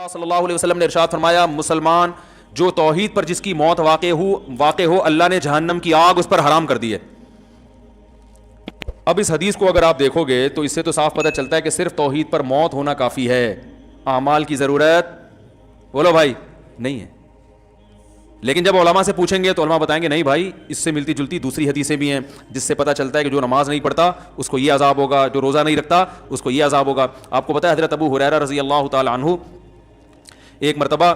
اللہ صلی اللہ علیہ وسلم نے ارشاد فرمایا مسلمان جو توحید پر جس کی موت واقع ہو اللہ نے جہنم کی آگ اس پر حرام کر دی ہے. اب اس حدیث کو اگر آپ دیکھو گے تو اس سے تو صاف پتہ چلتا ہے کہ صرف توحید پر موت ہونا کافی ہے, اعمال کی ضرورت بولو بھائی نہیں ہے. لیکن جب علماء سے پوچھیں گے تو علماء بتائیں گے نہیں بھائی اس سے ملتی جلتی دوسری حدیثیں بھی ہیں جس سے پتہ چلتا ہے کہ جو نماز نہیں پڑھتا اس کو یہ عذاب ہوگا, جو روزہ نہیں رکھتا اس کو یہ عذاب ہوگا. آپ کو پتہ ہے حضرت ابو ہریرہ رضی اللہ تعالی عنہ ایک مرتبہ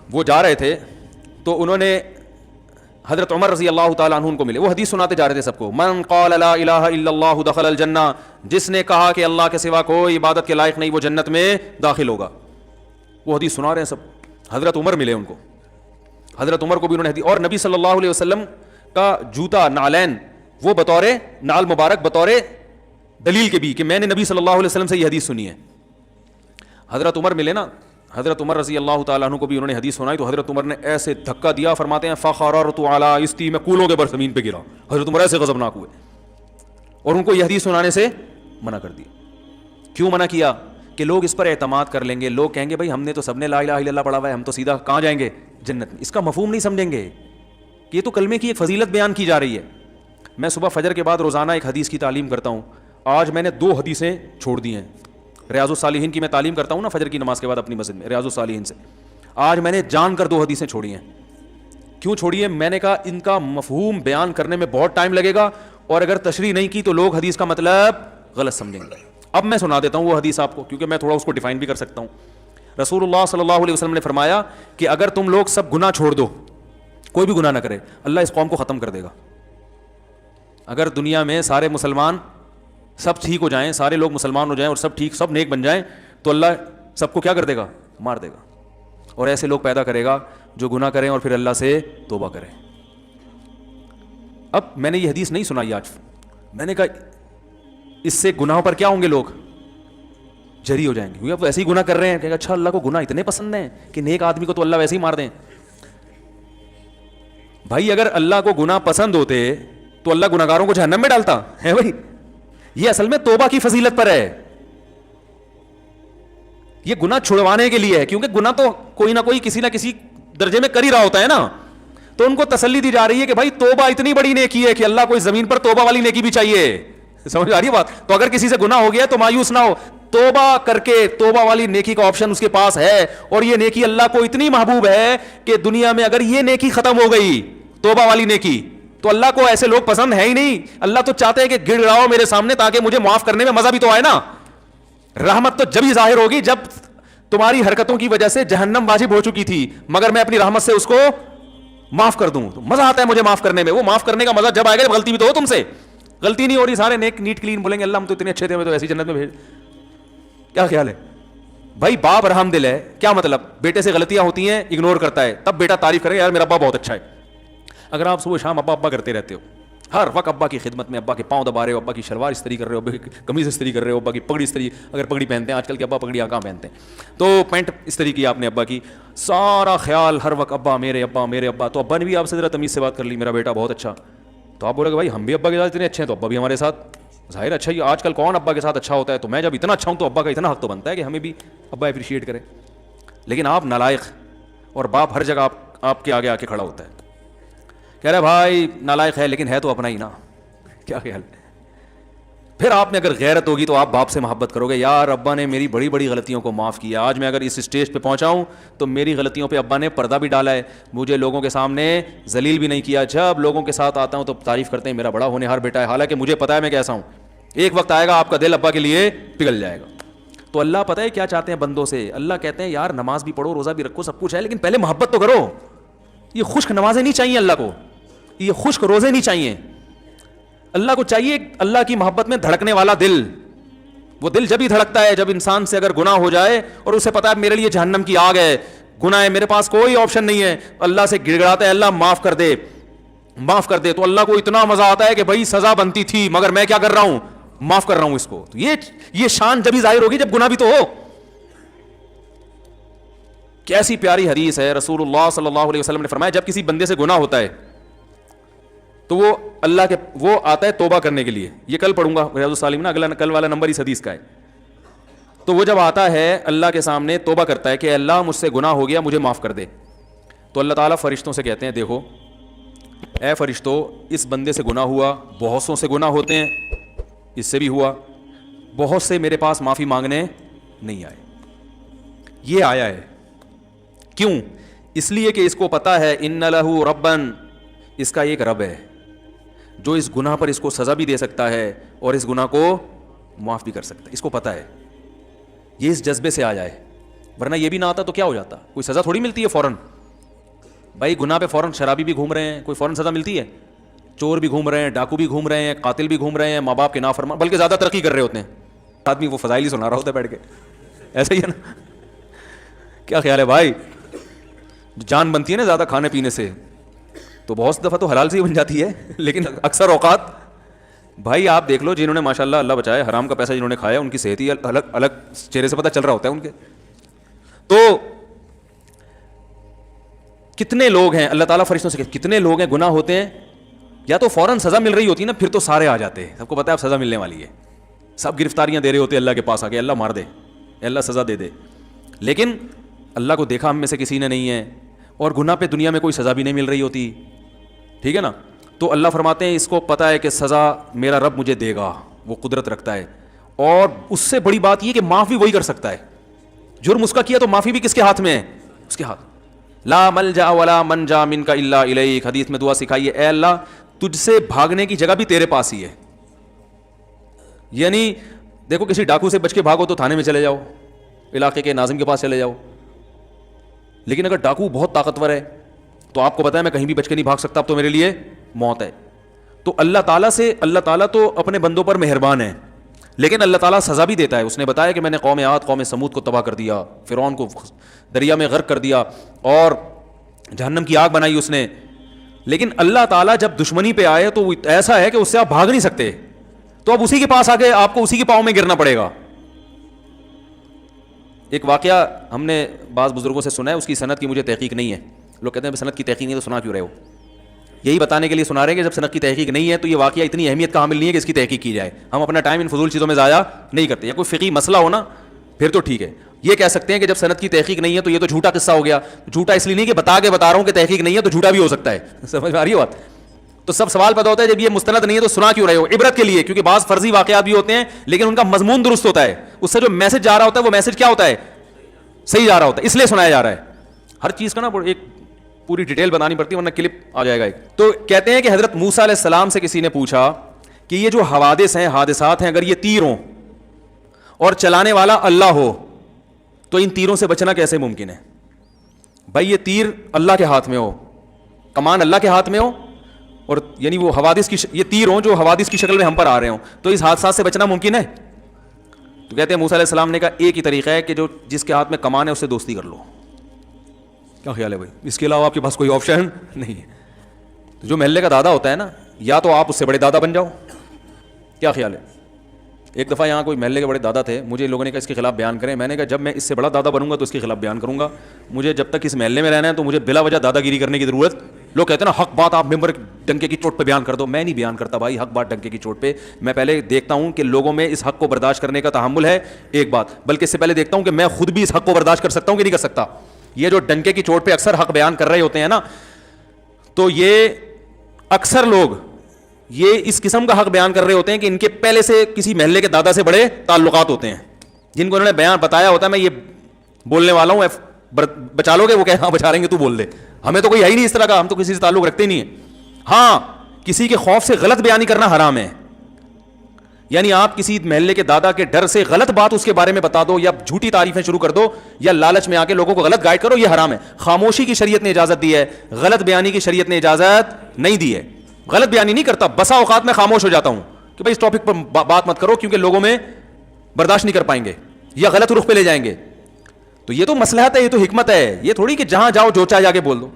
وہ جا رہے تھے تو انہوں نے حضرت عمر رضی اللہ تعالیٰ عنہ ان کو ملے, وہ حدیث سناتے جا رہے تھے سب کو, من قال لا الہ الا اللہ دخل الجنہ, جس نے کہا کہ اللہ کے سوا کوئی عبادت کے لائق نہیں وہ جنت میں داخل ہوگا. وہ حدیث سنا رہے ہیں سب, حضرت عمر ملے ان کو, حضرت عمر کو بھی انہوں نے حدیث, اور نبی صلی اللہ علیہ وسلم کا جوتا نعلین وہ بطور نعل مبارک بطور دلیل کے بھی کہ میں نے نبی صلی اللہ علیہ وسلم سے یہ حدیث سنی ہے. حضرت عمر ملے نا, حضرت عمر رضی اللہ تعالیٰ عنہ کو بھی انہوں نے حدیث سنائی تو حضرت عمر نے ایسے دھکا دیا, فرماتے ہیں فخررت علی استی, میں کولوں کے بر زمین پہ گرا. حضرت عمر ایسے غضبناک ہوئے اور ان کو یہ حدیث سنانے سے منع کر دیا. کیوں منع کیا؟ کہ لوگ اس پر اعتماد کر لیں گے, لوگ کہیں گے بھائی ہم نے تو سب نے لا الہ الا اللہ پڑھا ہوا ہے, ہم تو سیدھا کہاں جائیں گے جنت میں. اس کا مفہوم نہیں سمجھیں گے کہ یہ تو کلمے کی ایک فضیلت بیان کی جا رہی ہے. میں صبح فجر کے بعد روزانہ ایک حدیث کی تعلیم کرتا ہوں. آج میں نے 2 حدیثیں چھوڑ دی ہیں. ریاض الصالحین کی میں تعلیم کرتا ہوں نا فجر کی نماز کے بعد اپنی مسجد میں, ریاض الصالحین سے. آج میں نے جان کر 2 حدیثیں چھوڑی ہیں. کیوں چھوڑی ہیں؟ میں نے کہا ان کا مفہوم بیان کرنے میں بہت ٹائم لگے گا اور اگر تشریح نہیں کی تو لوگ حدیث کا مطلب غلط سمجھیں گے. اب میں سنا دیتا ہوں وہ حدیث آپ کو کیونکہ میں تھوڑا اس کو ڈیفائن بھی کر سکتا ہوں. رسول اللہ صلی اللہ علیہ وسلم نے فرمایا کہ اگر تم لوگ سب گناہ چھوڑ دو, کوئی بھی گناہ نہ کرے, اللہ اس قوم کو ختم کر دے گا. اگر دنیا میں سارے مسلمان سب ٹھیک ہو جائیں, سارے لوگ مسلمان ہو جائیں اور سب ٹھیک سب نیک بن جائیں تو اللہ سب کو کیا کر دے گا؟ مار دے گا. اور ایسے لوگ پیدا کرے گا جو گناہ کریں اور پھر اللہ سے توبہ کریں. اب میں نے یہ حدیث نہیں سنائی آج, میں نے کہا اس سے گناہوں پر کیا ہوں گے, لوگ جری ہو جائیں گے کیونکہ اب ایسے ہی گناہ کر رہے ہیں کہ اچھا اللہ کو گناہ اتنے پسند ہیں کہ نیک آدمی کو تو اللہ ویسے ہی مار دیں. بھائی اگر اللہ کو گناہ پسند ہوتے تو اللہ گناہگاروں کو جہنم میں ڈالتا ہے. بھائی یہ اصل میں توبہ کی فضیلت پر ہے, یہ گناہ چھڑوانے کے لیے ہے کیونکہ گناہ تو کوئی نہ کوئی کسی نہ کسی درجے میں کر ہی رہا ہوتا ہے نا. تو ان کو تسلی دی جا رہی ہے کہ بھائی توبہ اتنی بڑی نیکی ہے کہ اللہ کو اس زمین پر توبہ والی نیکی بھی چاہیے. سمجھ آ رہی ہے بات؟ تو اگر کسی سے گناہ ہو گیا تو مایوس نہ ہو, توبہ کر کے توبہ والی نیکی کا آپشن اس کے پاس ہے, اور یہ نیکی اللہ کو اتنی محبوب ہے کہ دنیا میں اگر یہ نیکی ختم ہو گئی توبہ والی نیکی تو اللہ کو ایسے لوگ پسند ہے ہی نہیں. اللہ تو چاہتے ہیں کہ گڑ گڑاؤ میرے سامنے تاکہ مجھے معاف کرنے میں مزہ بھی تو آئے نا. رحمت تو جب ہی ظاہر ہوگی جب تمہاری حرکتوں کی وجہ سے جہنم واجب ہو چکی تھی, مگر میں اپنی رحمت سے اس کو معاف کر دوں تو مزہ آتا ہے مجھے معاف کرنے میں. وہ معاف کرنے کا مزہ جب آئے گا جب غلطی بھی تو ہو تم سے, غلطی نہیں ہو رہی, سارے نیک نیٹ کلین بولیں گے اللہ ہم تو اتنے اچھے تھے ہمیں تو ایسی جنت میں بھیج. کیا خیال ہے بھائی؟ باپ رحم دل ہے, کیا مطلب؟ بیٹے سے غلطیاں ہوتی ہیں اگنور کرتا ہے, تب بیٹا تعریف کرے یار میرا ابا بہت اچھا ہے. اگر آپ صبح شام ابا ابا کرتے رہتے ہو, ہر وقت ابا کی خدمت میں, ابا کے پاؤں دبا رہے ہو, ابا کی شلوار استری کر رہے ہو, ابا کی قمیض استری کر رہے ہو, ابا کی پگڑی استری, اگر پگڑی پہنتے ہیں آج کل کے ابا پگڑیاں کہاں پہنتے ہیں, تو پینٹ استری کی آپ نے ابا کی, سارا خیال ہر وقت ابا میرے ابا میرے ابا. تو ابا نے بھی آپ سے ذرا تمیز سے بات کر لی میرا بیٹا بہت اچھا, تو آپ بولے کہ بھائی ہم بھی ابا کے ساتھ اتنے اچھے ہیں تو ابا بھی ہمارے ساتھ ظاہر اچھا ہی. آج کل کون ابا کے ساتھ اچھا ہوتا ہے؟ تو میں جب اتنا اچھا ہوں تو ابا کا اتنا حق تو بنتا ہے کہ ہمیں بھی ابا اپریشیٹ کرے. لیکن آپ نالائق, اور باپ ہر جگہ آپ کے آگے آ کے کھڑا ہوتا ہے, کہہ رہے بھائی نالائق ہے لیکن ہے تو اپنا ہی نا. کیا خیال ہے؟ پھر آپ میں اگر غیرت ہوگی تو آپ باپ سے محبت کرو گے, یار ابا نے میری بڑی بڑی غلطیوں کو معاف کیا, آج میں اگر اس اسٹیج پہ پہنچا ہوں تو میری غلطیوں پہ ابا نے پردہ بھی ڈالا ہے, مجھے لوگوں کے سامنے ذلیل بھی نہیں کیا. جب لوگوں کے ساتھ آتا ہوں تو تعریف کرتے ہیں میرا بڑا ہونہار بیٹا ہے, حالانکہ مجھے پتا ہے میں کیسا ہوں. ایک وقت آئے گا آپ کا دل ابا کے لیے پگھل جائے گا. تو اللہ پتہ ہے کیا چاہتے ہیں بندوں سے؟ اللہ کہتے ہیں یار نماز بھی پڑھو, روزہ بھی رکھو, سب کچھ ہے, لیکن پہلے محبت تو کرو. یہ خشک نمازیں نہیں چاہیے اللہ کو, یہ خشک روزے نہیں چاہیے. اللہ کو چاہیے اللہ کی محبت میں دھڑکنے والا دل. وہ دل جب ہی دھڑکتا ہے جب انسان سے اگر گناہ ہو جائے اور اسے پتا ہے میرے لیے جہنم کی آگ ہے, گناہ ہے, میرے پاس کوئی آپشن نہیں ہے, اللہ سے گڑ گڑاتا ہے اللہ معاف کر دے معاف کر دے, تو اللہ کو اتنا مزہ آتا ہے کہ بھائی سزا بنتی تھی مگر میں کیا کر رہا ہوں, معاف کر رہا ہوں اس کو. تو یہ شان جب ہی ظاہر ہوگی جب گناہ بھی تو ہو. کیسی پیاری حدیث ہے, رسول اللہ صلی اللہ علیہ وسلم نے فرمایا جب کسی بندے سے گناہ ہوتا ہے تو وہ اللہ کے وہ آتا ہے توبہ کرنے کے لیے. یہ کل پڑھوں گا ریاض الصالحین میں, اگلا کل والا نمبر اس حدیث کا ہے. تو وہ جب آتا ہے اللہ کے سامنے توبہ کرتا ہے کہ اللہ مجھ سے گناہ ہو گیا, مجھے معاف کر دے, تو اللہ تعالیٰ فرشتوں سے کہتے ہیں دیکھو اے فرشتوں, اس بندے سے گناہ ہوا, بہت سوں سے گناہ ہوتے ہیں, اس سے بھی ہوا, بہت سے میرے پاس معافی مانگنے نہیں آئے, یہ آیا ہے. کیوں؟ اس لیے کہ اس کو پتا ہے ان لہ ربن, اس کا ایک رب ہے جو اس گناہ پر اس کو سزا بھی دے سکتا ہے اور اس گناہ کو معاف بھی کر سکتا ہے, اس کو پتا ہے. یہ اس جذبے سے آیا ہے, ورنہ یہ بھی نہ آتا تو کیا ہو جاتا, کوئی سزا تھوڑی ملتی ہے فوراً. بھائی گناہ پہ فوراً شرابی بھی گھوم رہے ہیں, کوئی فوراً سزا ملتی ہے؟ چور بھی گھوم رہے ہیں, ڈاکو بھی گھوم رہے ہیں, قاتل بھی گھوم رہے ہیں, ماں باپ کے نافرمان, بلکہ زیادہ ترقی کر رہے ہوتے ہیں. آدمی وہ فضائل ہی سنا رہا ہوتا ہے بیٹھ کے, ایسا ہی ہے نا. کیا خیال ہے بھائی, جان بنتی ہے نا زیادہ کھانے پینے سے, تو بہت دفعہ تو حلال سے ہی بن جاتی ہے, لیکن اکثر اوقات بھائی آپ دیکھ لو جنہوں نے ماشاء اللہ بچائے حرام کا پیسہ جنہوں نے کھایا, ان کی صحت ہی الگ الگ چہرے سے پتہ چل رہا ہوتا ہے ان کے. تو کتنے لوگ ہیں, اللہ تعالیٰ فرشتوں سے کتنے لوگ ہیں گناہ ہوتے ہیں, یا تو فوراً سزا مل رہی ہوتی ہے نا, پھر تو سارے آ جاتے ہیں, سب کو پتا ہے اب سزا ملنے والی ہے, سب گرفتاریاں دے رہے ہوتے ہیں اللہ کے پاس آ کے, اللہ مار دے, اللہ سزا دے دے. لیکن اللہ کو دیکھا ہم میں سے کسی نے نہیں ہے, اور گناہ پہ دنیا میں کوئی سزا بھی نہیں مل رہی ہوتی, ٹھیک ہے نا. تو اللہ فرماتے ہیں اس کو پتا ہے کہ سزا میرا رب مجھے دے گا, وہ قدرت رکھتا ہے, اور اس سے بڑی بات یہ کہ معاف بھی وہی کر سکتا ہے. جرم اس کا کیا تو معافی بھی کس کے ہاتھ میں ہے, اس کے ہاتھ. لا ملجا ولا منجا منک الا الیک, حدیث میں دعا سکھائی ہے, اے اللہ تجھ سے بھاگنے کی جگہ بھی تیرے پاس ہی ہے. یعنی دیکھو کسی ڈاکو سے بچ کے بھاگو تو تھانے میں چلے جاؤ, علاقے کے ناظم کے پاس چلے جاؤ, لیکن اگر ڈاکو بہت طاقتور ہے تو آپ کو پتا ہے میں کہیں بھی بچ کے نہیں بھاگ سکتا, اب تو میرے لیے موت ہے. تو اللہ تعالیٰ تو اپنے بندوں پر مہربان ہے, لیکن اللہ تعالیٰ سزا بھی دیتا ہے. اس نے بتایا کہ میں نے قوم عاد قوم سمود کو تباہ کر دیا, فرعون کو دریا میں غرق کر دیا اور جہنم کی آگ بنائی اس نے. لیکن اللہ تعالیٰ جب دشمنی پہ آئے تو ایسا ہے کہ اس سے آپ بھاگ نہیں سکتے, تو اب اسی کے پاس آگے آپ کو اسی کے پاؤں میں گرنا پڑے گا. ایک واقعہ ہم نے بعض بزرگوں سے سنا ہے, اس کی سند کی مجھے تحقیق نہیں ہے. لوگ کہتے ہیں سند کی تحقیق نہیں ہے تو سنا کیوں رہے ہو, یہی بتانے کے لیے سنا رہے ہیں کہ جب سند کی تحقیق نہیں ہے تو یہ واقعہ اتنی اہمیت کا حامل نہیں ہے کہ اس کی تحقیق کی جائے. ہم اپنا ٹائم ان فضول چیزوں میں ضائع نہیں کرتے. یا کوئی فقہی مسئلہ ہو نا پھر تو ٹھیک ہے, یہ کہہ سکتے ہیں کہ جب سند کی تحقیق نہیں ہے تو یہ تو جھوٹا قصہ ہو گیا. جھوٹا اس لیے نہیں کہ بتا رہا ہوں کہ تحقیق نہیں ہے تو جھوٹا بھی ہو سکتا ہے, سمجھ میں آ رہی ہے بات. تو سب سوال پیدا ہوتا ہے جب یہ مستند نہیں ہے تو سنا کیوں رہے ہو, عبرت کے لیے, کیونکہ بعض فرضی واقعات بھی ہوتے ہیں لیکن ان کا مضمون درست ہوتا ہے, اس سے جو میسج جا رہا ہوتا ہے وہ میسج کیا ہوتا ہے, صحیح جا رہا ہوتا ہے, اس لیے سنایا جا رہا ہے. ہر چیز کا نا ایک پوری ڈیٹیل بتانی پڑتی ہے ورنہ کلپ آ جائے گا ایک. تو کہتے ہیں کہ حضرت موسیٰ علیہ السلام سے کسی نے پوچھا کہ یہ جو حوادث ہیں, حادثات ہیں, اگر یہ تیر ہوں اور چلانے والا اللہ ہو تو ان تیروں سے بچنا کیسے ممکن ہے؟ بھائی یہ تیر اللہ کے ہاتھ میں ہو, کمان اللہ کے ہاتھ میں ہو, اور یعنی وہ حوادث کی یہ تیر ہوں جو حوادث کی شکل میں ہم پر آ رہے ہوں, تو اس حادثات سے بچنا ممکن ہے؟ تو کہتے ہیں موسیٰ علیہ السلام نے کہا ایک ہی طریقہ ہے کہ جو جس کے ہاتھ میں کمان ہے اس سے دوستی کر لو. کیا خیال ہے بھائی, اس کے علاوہ آپ کے پاس کوئی آپشن نہیں ہے. تو جو محلے کا دادا ہوتا ہے نا, یا تو آپ اس سے بڑے دادا بن جاؤ. کیا خیال ہے؟ ایک دفعہ یہاں کوئی محلے کے بڑے دادا تھے, مجھے لوگوں نے کہا اس کے خلاف بیان کریں. میں نے کہا جب میں اس سے بڑا دادا بنوں گا تو اس کے خلاف بیان کروں گا. مجھے جب تک اس محلے میں رہنا ہے تو مجھے بلا وجہ دادا گیری کرنے کی ضرورت. لوگ کہتے ہیں نا حق بات آپ ممبر ڈنکے کی چوٹ پہ بیان کر دو. میں نہیں بیان کرتا بھائی حق بات ڈنکے کی چوٹ پہ. میں پہلے دیکھتا ہوں کہ لوگوں میں اس حق کو برداشت کرنے کا تحمل ہے, ایک بات, بلکہ اس سے پہلے دیکھتا ہوں کہ میں خود بھی اس حق کو برداشت کر سکتا ہوں کہ نہیں کر سکتا. یہ جو ڈنکے کی چوٹ پہ اکثر حق بیان کر رہے ہوتے ہیں نا, تو یہ اکثر لوگ یہ اس قسم کا حق بیان کر رہے ہوتے ہیں کہ ان کے پہلے سے کسی محلے کے دادا سے بڑے تعلقات ہوتے ہیں, جن کو انہوں نے بیان بتایا ہوتا ہے میں یہ بولنے والا ہوں, بچا لو گے, وہ کہ ہاں بچا رہیں گے تو بول دے. ہمیں تو کوئی ہے ہی نہیں اس طرح کا, ہم تو کسی سے تعلق رکھتے ہی نہیں ہیں. ہاں کسی کے خوف سے غلط بیانی کرنا حرام ہے, یعنی آپ کسی محلے کے دادا کے ڈر سے غلط بات اس کے بارے میں بتا دو, یا جھوٹی تعریفیں شروع کر دو, یا لالچ میں آ کے لوگوں کو غلط گائیڈ کرو, یہ حرام ہے. خاموشی کی شریعت نے اجازت دی ہے, غلط بیانی کی شریعت نے اجازت نہیں دی ہے. غلط بیانی نہیں کرتا, بسا اوقات میں خاموش ہو جاتا ہوں کہ بھائی اس ٹاپک پر بات مت کرو کیونکہ لوگوں میں برداشت نہیں کر پائیں گے یا غلط رخ پہ لے جائیں گے. تو یہ تو مصلحت ہے, یہ تو حکمت ہے, یہ تھوڑی کہ جہاں جاؤ جو چاہے جا کے بول دو.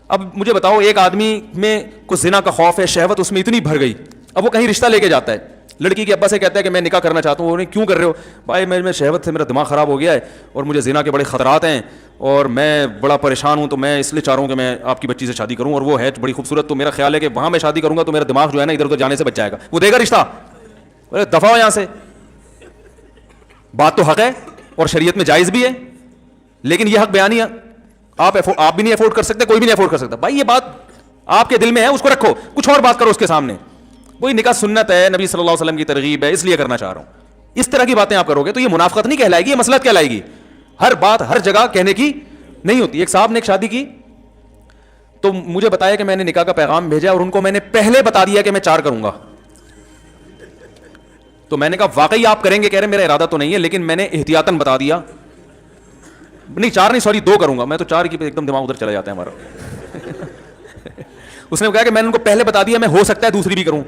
اب مجھے بتاؤ ایک آدمی میں کچھ زنا کا خوف ہے, شہوت اس میں اتنی بھر گئی, اب وہ کہیں رشتہ لے کے جاتا ہے, لڑکی کے ابا سے کہتا ہے کہ میں نکاح کرنا چاہتا ہوں. انہیں کیوں کر رہے ہو؟ بھائی میں شہوت سے میرا دماغ خراب ہو گیا ہے اور مجھے زنا کے بڑے خطرات ہیں اور میں بڑا پریشان ہوں, تو میں اس لیے چاہ رہا ہوں کہ میں آپ کی بچی سے شادی کروں, اور وہ ہے بڑی خوبصورت, تو میرا خیال ہے کہ وہاں میں شادی کروں گا تو میرا دماغ جو ہے نا ادھر ادھر جانے سے بچ جائے گا. وہ دے گا رشتہ؟ دفع ہو یہاں سے. بات تو حق ہے اور شریعت میں جائز بھی ہے, لیکن یہ حق بیان ہی آپ بھی نہیں افورڈ کر سکتے, کوئی بھی نہیں افورڈ کر سکتا. بھائی یہ بات آپ کے دل میں ہے, اس کو رکھو, کچھ اور بات کرو اس کے سامنے. وہی نکاح سنت ہے, نبی صلی اللہ علیہ وسلم کی ترغیب ہے, اس لیے کرنا چاہ رہا ہوں. اس طرح کی باتیں آپ کرو گے تو یہ منافقت نہیں کہلائے گی, یہ مصلحت کہلائے گی. ہر بات ہر جگہ کہنے کی نہیں ہوتی. ایک صاحب نے ایک شادی کی تو مجھے بتایا کہ میں نے نکاح کا پیغام بھیجا اور ان کو میں نے پہلے بتا دیا کہ میں 4 کروں گا. تو میں نے کہا واقعی آپ کریں گے؟ کہہ رہے میرا ارادہ تو نہیں ہے لیکن میں نے احتیاطاً بتا دیا. نہیں 4 نہیں, سوری 2 کروں گا. میں تو 4 کی ایک دم دماغ ادھر چلا جاتا ہے ہمارا. اس نے کہا کہ میں نے ان کو پہلے بتا دیا, میں ہو سکتا ہے دوسری بھی کروں.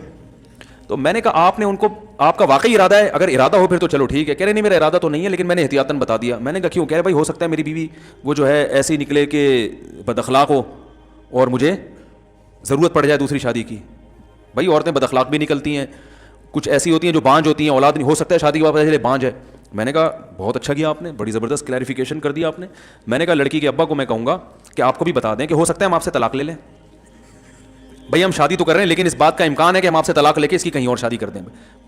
تو میں نے کہا آپ نے ان کو, آپ کا واقعی ارادہ ہے؟ اگر ارادہ ہو پھر تو چلو ٹھیک ہے. کہہ رہے نہیں میرا ارادہ تو نہیں ہے لیکن میں نے احتیاطاً بتا دیا. میں نے کہا کیوں؟ کہہ رہے بھائی ہو سکتا ہے میری بیوی وہ جو ہے ایسی نکلے کہ بد اخلاق ہو اور مجھے ضرورت پڑ جائے دوسری شادی کی. بھائی عورتیں بد اخلاق بھی نکلتی ہیں, کچھ ایسی ہوتی ہیں جو بانج ہوتی ہیں, اولاد نہیں ہو سکتا ہے شادی کے بعد پتہ چلے بانج ہے. میں نے کہا بہت اچھا کیا آپ نے, بڑی زبردست کلیریفیکیشن کر دیا آپ نے. میں نے کہا لڑکی کے ابا کو میں کہوں گا کہ آپ کو بھی بتا دیں کہ ہو سکتا ہے ہم آپ سے طلاق لے لیں. بھائی ہم شادی تو کر رہے ہیں لیکن اس بات کا امکان ہے کہ ہم آپ سے طلاق لے کے اس کی کہیں اور شادی کر دیں.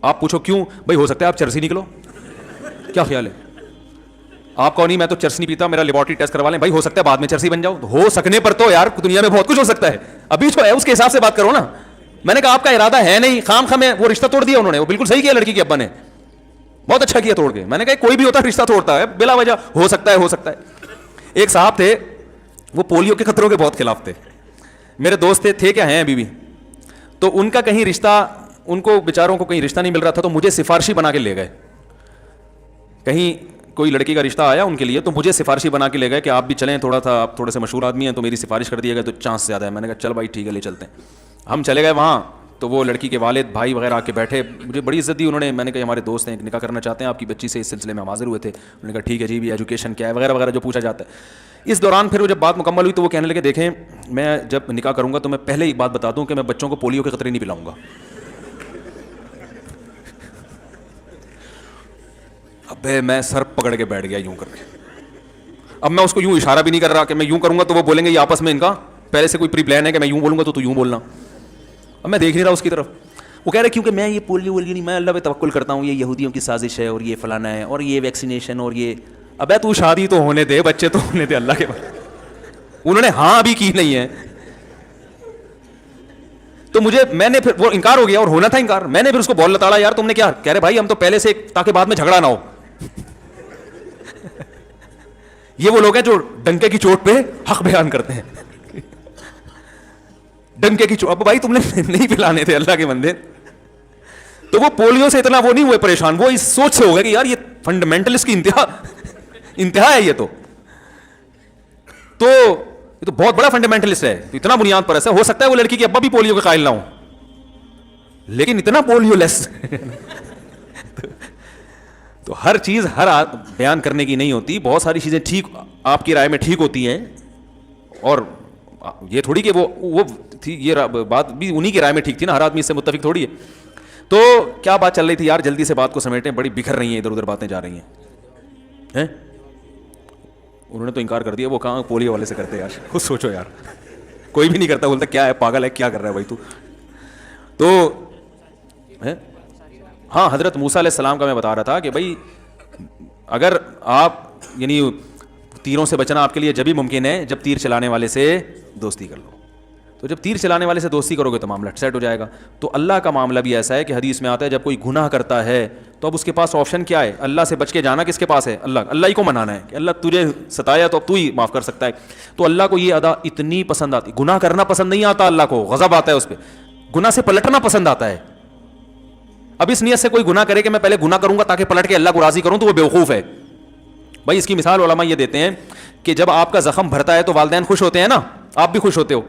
آپ پوچھو کیوں؟ بھائی ہو سکتا ہے آپ چرسی نکلو. کیا خیال ہے آپ کو؟ نہیں میں تو چرس نہیں پیتا, میرا لیبارٹری ٹیسٹ کروا لیں. بھائی ہو سکتا ہے بعد میں چرسی بن جاؤ. ہو سکنے پر تو یار دنیا میں بہت کچھ ہو سکتا ہے, ابھی جو ہے اس کے حساب سے بات کرو نا. میں نے کہا آپ کا ارادہ ہے نہیں, خام میں وہ رشتہ توڑ دیا انہوں نے. وہ بالکل صحیح کیا لڑکی کے ابا نے, بہت اچھا کیا توڑ کے. میں نے کہا کوئی بھی ہوتا ہے رشتہ توڑتا ہے بلا وجہ, ہو سکتا ہے ہو سکتا ہے. ایک صاحب تھے وہ پولیو کے خطروں کے بہت خلاف تھے, میرے دوست تھے کیا ہیں ابھی بھی. تو ان کا کہیں رشتہ, ان کو بیچاروں کو کہیں رشتہ نہیں مل رہا تھا تو مجھے سفارشی بنا کے لے گئے. کہیں کوئی لڑکی کا رشتہ آیا ان کے لیے تو مجھے سفارشی بنا کے لے گئے کہ آپ بھی چلیں, تھوڑا تھا آپ تھوڑے سے مشہور آدمی ہیں تو میری سفارش کر دیے گا تو چانس زیادہ ہے. میں نے کہا چل بھائی ٹھیک ہے لے چلتے ہیں. ہم چلے گئے وہاں تو وہ لڑکی کے والد بھائی وغیرہ آ کے بیٹھے, مجھے بڑی عزت دی انہوں نے. میں نے کہا ہمارے دوست ہیں نکاح کرنا چاہتے ہیں آپ کی بچی سے, اس سلسلے میں ہم حاضر ہوئے تھے. انہوں نے کہا ٹھیک ہے جی بھی ایجوکیشن کیا ہے وغیرہ وغیرہ جو پوچھا جاتا ہے. اس دوران پھر وہ جب بات مکمل ہوئی تو وہ کہنے لگے دیکھیں میں جب نکاح کروں گا تو میں پہلے ہی بات بتا دوں کہ میں بچوں کو پولیو کے قطرے نہیں پلاؤں گا. ابے میں سر پکڑ کے بیٹھ گیا یوں کر کے. اب میں اس کو یوں اشارہ بھی نہیں کر رہا کہ میں یوں کروں گا تو وہ بولیں گے یہ آپس میں ان کا پہلے سے کوئی پری پلان ہے کہ میں یوں بولوں گا تو یوں بولنا. اب میں دیکھ نہیں رہا اس کی طرف. وہ کہہ رہے کیونکہ میں یہ پولیو وولیو نہیں, میں اللہ پہ توکل کرتا ہوں, یہ یہودیوں کی سازش ہے اور یہ فلانا ہے اور یہ ویکسینیشن اور یہ. ابے تو شادی تو ہونے دے, بچے تو ہونے دے اللہ کے بعد. انہوں نے ہاں ابھی کی نہیں ہے تو میں نے پھر وہ انکار ہو گیا اور ہونا تھا انکار. میں نے پھر اس کو بول لتاڑا یار تم نے کیا. کہہ رہے بھائی ہم تو پہلے سے تاکہ بعد میں جھگڑا نہ ہو. یہ وہ لوگ ہیں جو ڈنکے کی چوٹ پہ حق بیان کرتے ہیں. ڈنکے کی چوٹ, اب بھائی تم نے نہیں پلانے تھے اللہ کے بندے. تو وہ پولیو سے اتنا وہ نہیں ہوئے پریشان, وہ اس سوچ سے ہو گیا کہ یار یہ فنڈامنٹلسٹ کی انتہا ہے. یہ تو بہت بڑا فنڈامنٹلسٹ ہے, اتنا بنیاد پرست ہے. ہو سکتا ہے وہ لڑکی کے ابا بھی پولیو کے قائل نہ ہوں لیکن اتنا پولیو لیس. تو ہر چیز ہر بیان کرنے کی نہیں ہوتی. بہت ساری چیزیں ٹھیک آپ کی رائے میں ٹھیک ہوتی ہیں اور یہ تھوڑی کہ وہ تھی, یہ بات بھی انہی کی رائے میں ٹھیک تھی نا, ہر آدمی اس سے متفق تھوڑی ہے. تو کیا بات چل رہی تھی یار, جلدی سے بات کو سمیٹیں, بڑی بکھر رہی ہیں ادھر ادھر باتیں جا رہی ہیں. انہوں نے تو انکار کر دیا, وہ کہاں پولیو والے سے کرتے یار, خود سوچو یار. کوئی بھی نہیں کرتا, بولتا کیا ہے پاگل ہے کیا کر رہا ہے بھائی تو ہاں حضرت موسیٰ علیہ السلام کا میں بتا رہا تھا کہ بھائی اگر آپ یعنی تیروں سے بچنا آپ کے لیے جبھی ممکن ہے جب تیر چلانے والے سے دوستی کر لو. تو جب تیر چلانے والے سے دوستی کرو گے تو معاملہ سیٹ ہو جائے گا. تو اللہ کا معاملہ بھی ایسا ہے کہ حدیث میں آتا ہے جب کوئی گناہ کرتا ہے تو اب اس کے پاس آپشن کیا ہے, اللہ سے بچ کے جانا کس کے پاس ہے, اللہ ہی کو منانا ہے کہ اللہ تجھے ستایا تو اب تو ہی معاف کر سکتا ہے. تو اللہ کو یہ ادا اتنی پسند آتی, گناہ کرنا پسند نہیں آتا اللہ کو, غضب آتا ہے اس پہ. گناہ سے پلٹنا پسند آتا ہے. اب اس نیت سے کوئی گناہ کرے کہ میں پہلے گناہ کروں گا تاکہ پلٹ کے اللہ کو راضی کروں تو وہ بیوقوف ہے. بھائی اس کی مثال علماء یہ دیتے ہیں کہ جب آپ کا زخم بھرتا ہے تو والدین خوش ہوتے ہیں نا, آپ بھی خوش ہوتے ہو,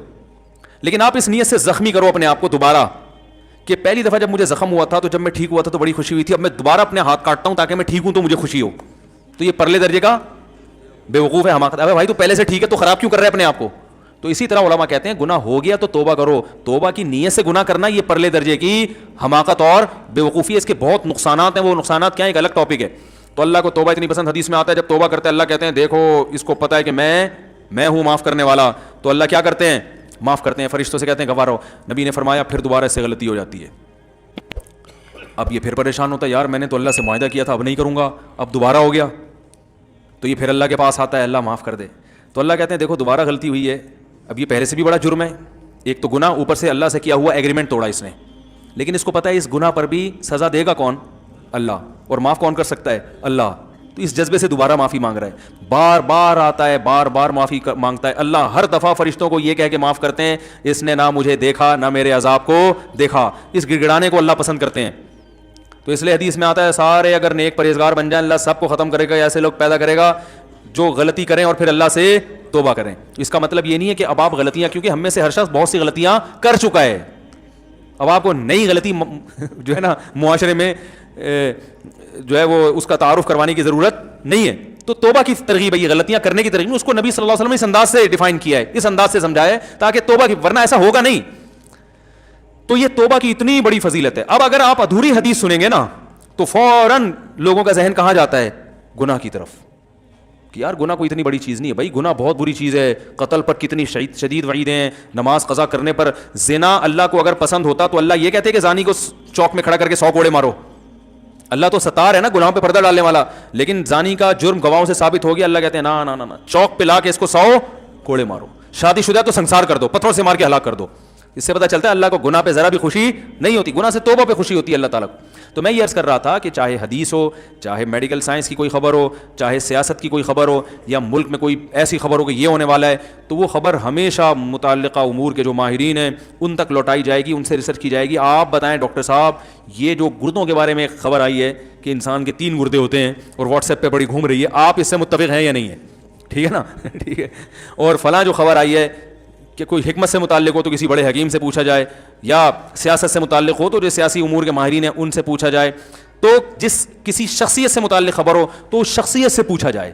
لیکن آپ اس نیت سے زخمی کرو اپنے آپ کو دوبارہ کہ پہلی دفعہ جب مجھے زخم ہوا تھا تو جب میں ٹھیک ہوا تھا تو بڑی خوشی ہوئی تھی, اب میں دوبارہ اپنے ہاتھ کاٹتا ہوں تاکہ میں ٹھیک ہوں تو مجھے خوشی ہو. تو یہ پرلے درجے کا بیوقوف ہے, حماقت. ابے بھائی تو پہلے سے ٹھیک ہے تو خراب کیوں کر رہے ہیں اپنے آپ کو. تو اسی طرح علماء کہتے ہیں گناہ ہو گیا تو توبہ کرو. توبہ کی نیت سے گناہ کرنا یہ پرلے درجے کی حماقت اور بیوقوفی ہے. اس کے بہت نقصانات ہیں, وہ نقصانات کیا ہیں ایک الگ ٹاپک ہے. تو اللہ کو توبہ اتنی پسند, حدیث میں آتا ہے جب توبہ کرتے ہیں اللہ کہتے ہیں دیکھو اس کو پتہ ہے کہ میں ہوں معاف کرنے والا, تو اللہ کیا کرتے ہیں, معاف کرتے ہیں. فرشتوں سے کہتے ہیں گواہ رہو. نبی نے فرمایا پھر دوبارہ اس سے غلطی ہو جاتی ہے. اب یہ پھر پریشان ہوتا ہے، یار میں نے تو اللہ سے معاہدہ کیا تھا اب نہیں کروں گا، اب دوبارہ ہو گیا، تو یہ پھر اللہ کے پاس آتا ہے، اللہ معاف کر دے. تو اللہ کہتے ہیں دیکھو دوبارہ غلطی ہوئی ہے، اب یہ پہلے سے بھی بڑا جرم ہے، ایک تو گناہ، اوپر سے اللہ سے کیا ہوا ایگریمنٹ توڑا اس نے، لیکن اس کو پتہ ہے اس گناہ پر بھی سزا دے گا کون؟ اللہ، اور معاف کون کر سکتا ہے؟ اللہ. تو اس جذبے سے دوبارہ معافی مانگ رہا ہے، بار بار آتا ہے، بار بار معافی مانگتا ہے. اللہ ہر دفعہ فرشتوں کو یہ کہہ کے معاف کرتے ہیں، اس نے نہ مجھے دیکھا نہ میرے عذاب کو دیکھا. اس گڑگڑانے کو اللہ پسند کرتے ہیں. تو اس لیے حدیث میں آتا ہے سارے اگر نیک پرہیزگار بن جائیں اللہ سب کو ختم کرے گا، ایسے لوگ پیدا کرے گا جو غلطی کریں اور پھر اللہ سے توبہ کریں. اس کا مطلب یہ نہیں ہے کہ اب آپ غلطیاں، کیونکہ ہم میں سے ہر شخص بہت سی غلطیاں کر چکا ہے، اب آپ کو نئی غلطی جو ہے نا معاشرے میں جو ہے وہ اس کا تعارف کروانے کی ضرورت نہیں ہے. تو توبہ کی ترغیب ہے، یہ غلطیاں کرنے کی ترغیب، اس کو نبی صلی اللہ علیہ وسلم نے اس انداز سے ڈیفائن کیا ہے، اس انداز سے سمجھایا ہے تاکہ توبہ کی، ورنہ ایسا ہوگا نہیں. تو یہ توبہ کی اتنی بڑی فضیلت ہے. اب اگر آپ ادھوری حدیث سنیں گے نا تو فوراً لوگوں کا ذہن کہاں جاتا ہے؟ گناہ کی طرف، کہ یار گناہ کوئی اتنی بڑی چیز نہیں ہے. بھائی گناہ بہت بری چیز ہے، قتل پر کتنی شدید وعیدیں ہیں، نماز قضا کرنے پر. زنا اللہ کو اگر پسند ہوتا تو اللہ یہ کہتے کہ زانی کو چوک میں کھڑا کر کے 100 کوڑے مارو. اللہ تو ستار ہے نا، گناہوں پہ پردہ ڈالنے والا، لیکن زانی کا جرم گواہوں سے ثابت ہو گیا، اللہ کہتے ہیں نا نا نا، چوک پہ لا کے اس کو 100 کوڑے مارو. شادی شدہ تو سنسار کر دو، پتھروں سے مار کے ہلاک کر دو. اس سے پتہ چلتا ہے اللہ کو گناہ پہ ذرا بھی خوشی نہیں ہوتی، گناہ سے توبہ پہ خوشی ہوتی ہے اللہ تعالیٰ کو. تو میں یہ عرض کر رہا تھا کہ چاہے حدیث ہو، چاہے میڈیکل سائنس کی کوئی خبر ہو، چاہے سیاست کی کوئی خبر ہو، یا ملک میں کوئی ایسی خبر ہو کہ یہ ہونے والا ہے، تو وہ خبر ہمیشہ متعلقہ امور کے جو ماہرین ہیں ان تک لوٹائی جائے گی، ان سے ریسرچ کی جائے گی. آپ بتائیں ڈاکٹر صاحب، یہ جو گردوں کے بارے میں ایک خبر آئی ہے کہ انسان کے 3 گردے ہوتے ہیں اور واٹس ایپ پہ بڑی گھوم رہی ہے، آپ اس سے متفق ہیں یا نہیں ہے؟ ٹھیک ہے نا ٹھیک ہے. اور فلاں جو خبر آئی ہے کہ کوئی حکمت سے متعلق ہو تو کسی بڑے حکیم سے پوچھا جائے، یا سیاست سے متعلق ہو تو جو سیاسی امور کے ماہرین ہیں ان سے پوچھا جائے. تو جس کسی شخصیت سے متعلق خبر ہو تو اس شخصیت سے پوچھا جائے،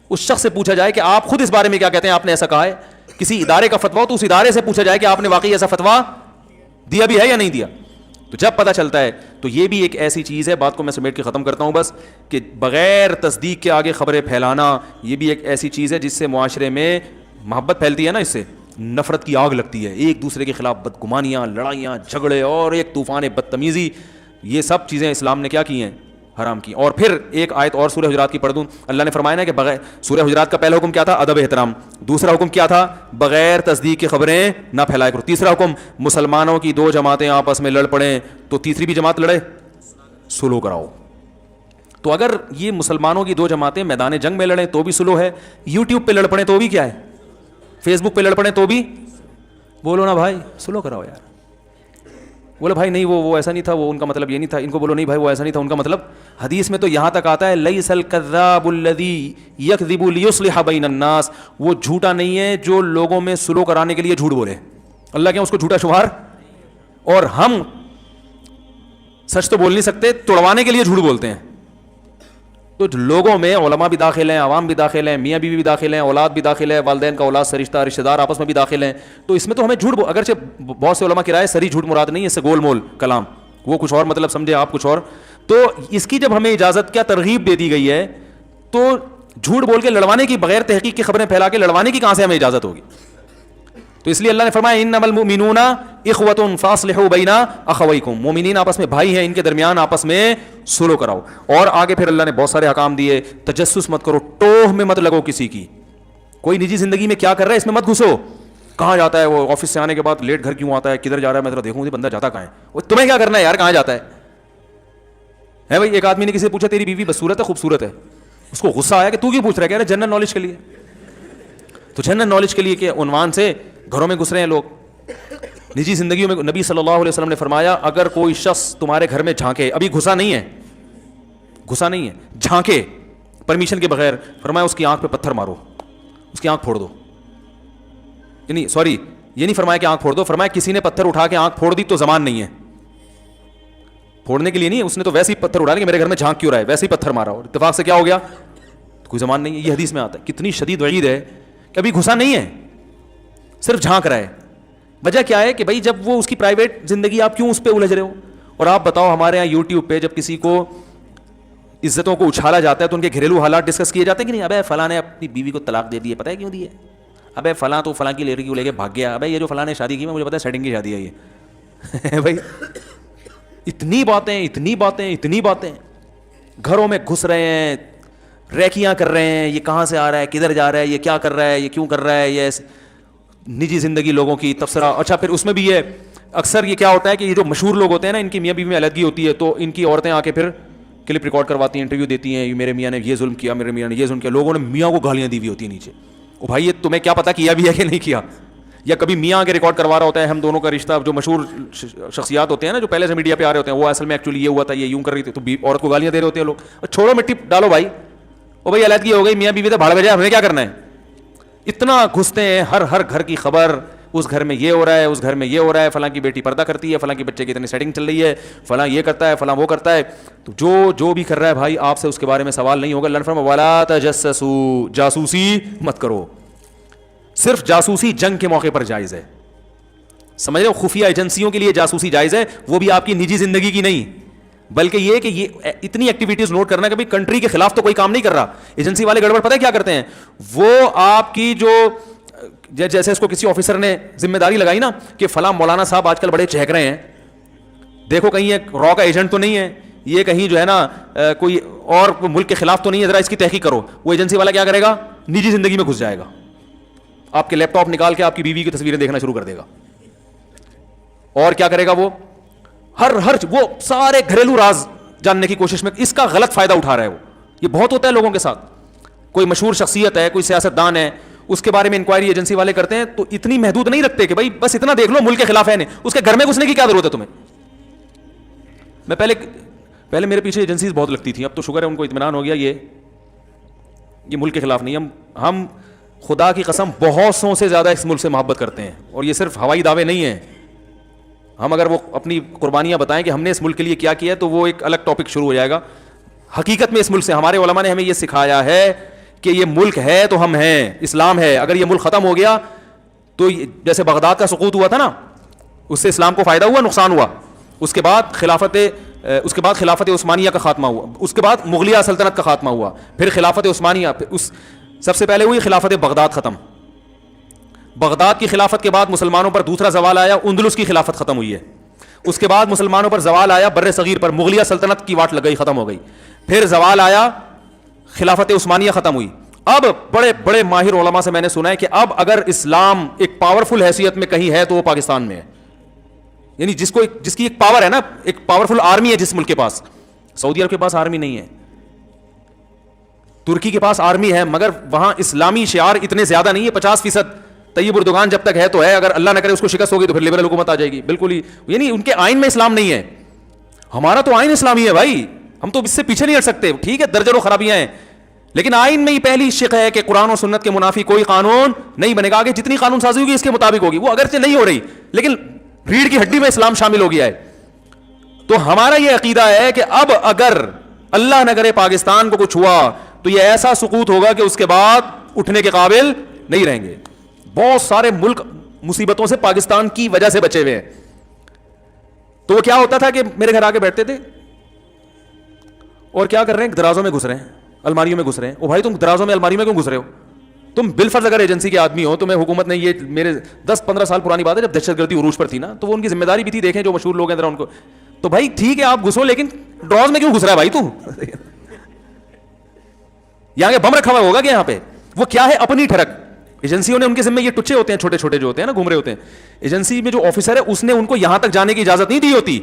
اس شخص سے پوچھا جائے کہ آپ خود اس بارے میں کیا کہتے ہیں، آپ نے ایسا کہا ہے. کسی ادارے کا فتویٰ ہو تو اس ادارے سے پوچھا جائے کہ آپ نے واقعی ایسا فتویٰ دیا بھی ہے یا نہیں دیا. تو جب پتہ چلتا ہے تو یہ بھی ایک ایسی چیز ہے، بات کو میں سمیٹ کے ختم کرتا ہوں بس، کہ بغیر تصدیق کے آگے خبریں پھیلانا یہ بھی ایک ایسی چیز ہے جس سے معاشرے میں محبت پھیلتی ہے نا، اس سے نفرت کی آگ لگتی ہے، ایک دوسرے کے خلاف بدگمانیاں، لڑائیاں، جھگڑے اور ایک طوفان بدتمیزی. یہ سب چیزیں اسلام نے کیا کی ہیں؟ حرام کی. اور پھر ایک آیت اور سورہ حجرات کی پڑھ دوں. اللہ نے فرمایا نا کہ بغیر، سورہ حجرات کا پہلا حکم کیا تھا؟ ادب احترام. دوسرا حکم کیا تھا؟ بغیر تصدیق کی خبریں نہ پھیلایا کرو. تیسرا حکم، مسلمانوں کی 2 جماعتیں آپس میں لڑ پڑیں تو تیسری بھی جماعت لڑے، سلو کراؤ. تو اگر یہ مسلمانوں کی 2 جماعتیں میدان جنگ میں لڑیں تو بھی سلو ہے، یوٹیوب پہ لڑ پڑیں تو بھی کیا ہے، فیس بک پہ لڑ پڑیں تو بھی بولو نا بھائی سلو کراؤ یار. بولو بھائی نہیں وہ ایسا نہیں تھا، وہ ان کا مطلب یہ نہیں تھا. ان کو بولو نہیں بھائی وہ ایسا نہیں تھا، ان کا مطلب. حدیث میں تو یہاں تک آتا ہے لیس الکذاب الذی یکذب لیصلح بین الناس، وہ جھوٹا نہیں ہے جو لوگوں میں سلو کرانے کے لیے جھوٹ بولے. اللہ کیا اس کو جھوٹا شمار؟ اور ہم سچ تو بول نہیں سکتے، توڑوانے کے لیے جھوٹ بولتے ہیں. تو لوگوں میں علماء بھی داخل ہیں، عوام بھی داخل ہیں، میاں بیوی بھی داخل ہیں، اولاد بھی داخل ہے، والدین کا اولاد سے رشتہ دار آپس میں بھی داخل ہیں. تو اس میں تو ہمیں جھوٹ، اگرچہ بہت سے علماء کی رائے سری جھوٹ مراد نہیں ہے، اس سے گول مول کلام، وہ کچھ اور مطلب سمجھے آپ کچھ اور. تو اس کی جب ہمیں اجازت کیا ترغیب دے دی گئی ہے تو جھوٹ بول کے لڑوانے کی، بغیر تحقیق کی خبریں پھیلا کے لڑوانے کی کہاں سے ہمیں اجازت ہوگی؟ تو اس لیے اللہ نے فرمایا انما المؤمنون اخوۃ فاصلحوا بین اخویکم، مومنین آپس میں بھائی ہیں، ان کے درمیان آپس میں سلو کراؤ. اور آگے پھر اللہ نے بہت سارے احکام دیے. تجسس مت کرو، ٹوہ میں مت لگو کسی کی، کوئی نجی زندگی میں کیا کر رہا ہے اس میں مت گھسو. کہاں جاتا ہے وہ، آفس سے آنے کے بعد لیٹ گھر کیوں آتا ہے، کدھر جا رہا ہے، میں ذرا دیکھوں بندہ جاتا کہاں ہے. وہ تمہیں کیا کرنا ہے یار، کہاں جاتا ہے بھائی. ایک آدمی نے کسی سے پوچھا تیری بیوی بدصورت ہے خوبصورت ہے، اس کو غصہ آیا کہ تو کیوں پوچھ رہا ہے، کہہ رہا جنرل نالج کے لیے. تو جنرل نالج کے لیے کہ عنوان سے گھروں میں گھس رہے ہیں لوگ، نجی زندگیوں میں. نبی صلی اللہ علیہ وسلم نے فرمایا اگر کوئی شخص تمہارے گھر میں جھانکے، ابھی گھسا نہیں ہے، جھانکے پرمیشن کے بغیر، فرمایا اس کی آنکھ پہ پتھر مارو، اس کی آنکھ پھوڑ دو. یعنی سوری، یہ نہیں فرمایا کہ آنکھ پھوڑ دو، فرمایا کسی نے پتھر اٹھا کے آنکھ پھوڑ دی تو زمان نہیں ہے، پھوڑنے کے لیے نہیں، اس نے تو ویسے ہی پتھر اٹھا کہ میرے گھر میں جھانک کیوں رہا ہے، ویسے ہی پتھر مارا اور اتفاق سے کیا ہو گیا، کوئی زمان نہیں ہے. یہ حدیث میں آتا ہے. کتنی شدید وعید ہے کہ ابھی گھسا نہیں ہے، صرف جھانک رہا ہے. وجہ کیا ہے کہ بھائی جب وہ اس کی پرائیویٹ زندگی، آپ کیوں اس پہ الجھ رہے ہو. اور آپ بتاؤ ہمارے یہاں یوٹیوب پہ جب کسی کو عزتوں کو اچھالا جاتا ہے تو ان کے گھریلو حالات ڈسکس کیے جاتے ہیں کہ نہیں. ابے فلاں نے اپنی بیوی کو طلاق دے دی ہے، پتہ ہے کیوں دی ہے، ابے فلاں تو فلاں کی لڑکی کو لے کے بھاگ گیا، ابے یہ جو فلاں نے شادی کی مجھے پتا ہے سیٹنگ کی شادی ہے یہ بھائی. اتنی باتیں, گھروں میں گھس رہے ہیں, ریکیاں کر رہے ہیں, یہ کہاں سے آ رہا ہے, کدھر جا رہا ہے, یہ کیا کر رہا ہے, یہ کیوں کر رہا ہے, یہ نجی زندگی لوگوں کی تبصرہ. اچھا پھر اس میں بھی ہے اکثر یہ کیا ہوتا ہے کہ یہ جو مشہور لوگ ہوتے ہیں نا, ان کی میاں بیوی میں علیحدگی ہوتی ہے, تو ان کی عورتیں آ کے پھر کلپ ریکارڈ کرواتی ہیں, انٹرویو دیتی ہیں, میرے میاں نے یہ ظلم کیا, میرے میاں نے یہ ظلم کیا. لوگوں نے میاں کو گالیاں دی ہوئی ہوتی ہیں نیچے. او بھائی یہ تمہیں کیا پتا کیا بھی ہے کہ نہیں کیا, یا کبھی میاں کے ریکارڈ کروا رہا ہوتا ہے ہم دونوں کا رشتہ. جو مشہور شخصیات ہوتے ہیں نا جو پہلے سے میڈیا پہ آ رہے ہوتے ہیں, وہ اصل میں ایکچولی یہ ہوا تھا, یہ یوں کر رہی تھی, تو عورت کو گالیاں دے رہے ہوتے ہیں لوگ. چھوڑو مٹی ڈالو بھائی, او بھائی علیحدگی ہو گئی, میاں بیوی تو بھاڑ بجائے, ہمیں کیا کرنا ہے. اتنا گھستے ہیں, ہر گھر کی خبر, اس گھر میں یہ ہو رہا ہے, اس گھر میں یہ ہو رہا ہے, فلاں کی بیٹی پردہ کرتی ہے, فلاں کی بچے کی اتنی سیٹنگ چل رہی ہے, فلاں یہ کرتا ہے, فلاں وہ کرتا ہے. تو جو بھی کر رہا ہے بھائی, آپ سے اس کے بارے میں سوال نہیں ہوگا. اللہ نے فرمایا ولا تجسسوا, جاسوسی مت کرو. صرف جاسوسی جنگ کے موقع پر جائز ہے, سمجھ رہے ہو, خفیہ ایجنسیوں کے لیے جاسوسی جائز ہے, وہ بھی آپ کی نجی زندگی کی نہیں, بلکہ یہ کہ یہ اتنی ایکٹیویٹیز نوٹ کرنا کہ کنٹری کے خلاف تو کوئی کام نہیں کر رہا. ایجنسی والے گڑبڑ پتہ ہے کیا کرتے ہیں, وہ آپ کی جو جیسے اس کو کسی آفیسر نے ذمہ داری لگائی نا کہ فلاں مولانا صاحب آج کل بڑے چہک رہے ہیں, دیکھو کہیں یہ را کا ایجنٹ تو نہیں ہے, یہ کہیں جو ہے نا کوئی اور ملک کے خلاف تو نہیں ہے, ذرا اس کی تحقیق کرو. وہ ایجنسی والا کیا کرے گا, نجی زندگی میں گھس جائے گا, آپ کے لیپ ٹاپ نکال کے آپ کی بیوی کی تصویریں دیکھنا شروع کر دے گا. اور کیا کرے گا, وہ وہ سارے گھریلو راز جاننے کی کوشش میں اس کا غلط فائدہ اٹھا رہا ہے. وہ یہ بہت ہوتا ہے لوگوں کے ساتھ. کوئی مشہور شخصیت ہے, کوئی سیاست دان ہے, اس کے بارے میں انکوائری ایجنسی والے کرتے ہیں, تو اتنی محدود نہیں رکھتے کہ بھائی بس اتنا دیکھ لو ملک کے خلاف ہے نہیں, اس کے گھر میں گھسنے کی کیا ضرورت ہے تمہیں. میں پہلے میرے پیچھے ایجنسیز بہت لگتی تھیں, اب تو شکر ہے ان کو اطمینان ہو گیا, یہ ملک کے خلاف نہیں. ہم خدا کی قسم بہت سو سے زیادہ اس ملک سے محبت کرتے ہیں, اور یہ صرف ہوائی دعوے نہیں ہیں. ہم اگر وہ اپنی قربانیاں بتائیں کہ ہم نے اس ملک کے لیے کیا کیا ہے, تو وہ ایک الگ ٹاپک شروع ہو جائے گا. حقیقت میں اس ملک سے ہمارے علماء نے ہمیں یہ سکھایا ہے کہ یہ ملک ہے تو ہم ہیں, اسلام ہے. اگر یہ ملک ختم ہو گیا تو جیسے بغداد کا سقوط ہوا تھا نا, اس سے اسلام کو فائدہ ہوا, نقصان ہوا. اس کے بعد خلافت عثمانیہ کا خاتمہ ہوا, اس کے بعد مغلیہ سلطنت کا خاتمہ ہوا, پھر خلافت عثمانیہ, سب سے پہلے ہوئی خلافت بغداد ختم. بغداد کی خلافت کے بعد مسلمانوں پر دوسرا زوال آیا, اندلس کی خلافت ختم ہوئی ہے. اس کے بعد مسلمانوں پر زوال آیا بر صغیر پر, مغلیہ سلطنت کی واٹ لگ گئی, ختم ہو گئی. پھر زوال آیا, خلافت عثمانیہ ختم ہوئی. اب بڑے بڑے ماہر علماء سے میں نے سنا ہے کہ اب اگر اسلام ایک پاورفل حیثیت میں کہیں ہے تو وہ پاکستان میں ہے. یعنی جس کی ایک پاور ہے نا, ایک پاورفل آرمی ہے جس ملک کے پاس. سعودی عرب کے پاس آرمی نہیں ہے, ترکی کے پاس آرمی ہے, مگر وہاں اسلامی شعار اتنے زیادہ نہیں ہے. 50% طیب اردوغان جب تک ہے تو ہے, اگر اللہ نہ کرے اس کو شکست ہوگی تو پھر لبرل حکومت آ جائے گی. بالکل ہی, یعنی ان کے آئین میں اسلام نہیں ہے. ہمارا تو آئین اسلامی ہے بھائی, ہم تو اس سے پیچھے نہیں ہٹ سکتے. ٹھیک ہے درجنوں خرابیاں ہیں, لیکن آئین میں ہی پہلی شق ہے کہ قرآن و سنت کے منافی کوئی قانون نہیں بنے گا. آگے جتنی قانون سازی ہوگی اس کے مطابق ہوگی, وہ اگرچہ نہیں ہو رہی لیکن ریڑھ کی ہڈی میں اسلام شامل ہو گیا ہے. تو ہمارا یہ عقیدہ ہے کہ اب اگر اللہ نہ کرے پاکستان کو کچھ ہوا تو یہ ایسا سقوط ہوگا کہ اس کے بعد اٹھنے کے قابل نہیں رہیں گے. بہت سارے ملک مصیبتوں سے پاکستان کی وجہ سے بچے ہوئے ہیں. تو وہ کیا ہوتا تھا کہ میرے گھر آ کے بیٹھتے تھے اور کیا کر رہے ہیں, درازوں میں گھس رہے ہیں, الماریوں میں گھس رہے ہیں. او بھائی تم درازوں میں الماری میں کیوں گھس رہے ہو؟ تم بالفرض اگر ایجنسی کے آدمی ہو, تمہیں حکومت نے, یہ میرے 10-15 سال پرانی بات ہے جب دہشت گردی عروج پر تھی نا, تو وہ ان کی ذمہ داری بھی تھی, دیکھیں جو مشہور لوگ ہیں ذرا ان کو. تو بھائی ٹھیک ہے آپ گھسو, لیکن ڈراز میں کیوں گھس رہا ہے بھائی تو؟ یہاں کے بم رکھا ہوا ہوگا کہ یہاں پہ وہ کیا ہے اپنی ٹھڑک. ایجنسیوں نے ان کے ذمہ یہ ٹچے ہوتے ہیں, چھوٹے چھوٹے جو ہوتے ہیں نا, گھوم رہے ہوتے ہیں. ایجنسی میں جو آفیسر ہے اس نے ان کو یہاں تک جانے کی اجازت نہیں دی ہوتی,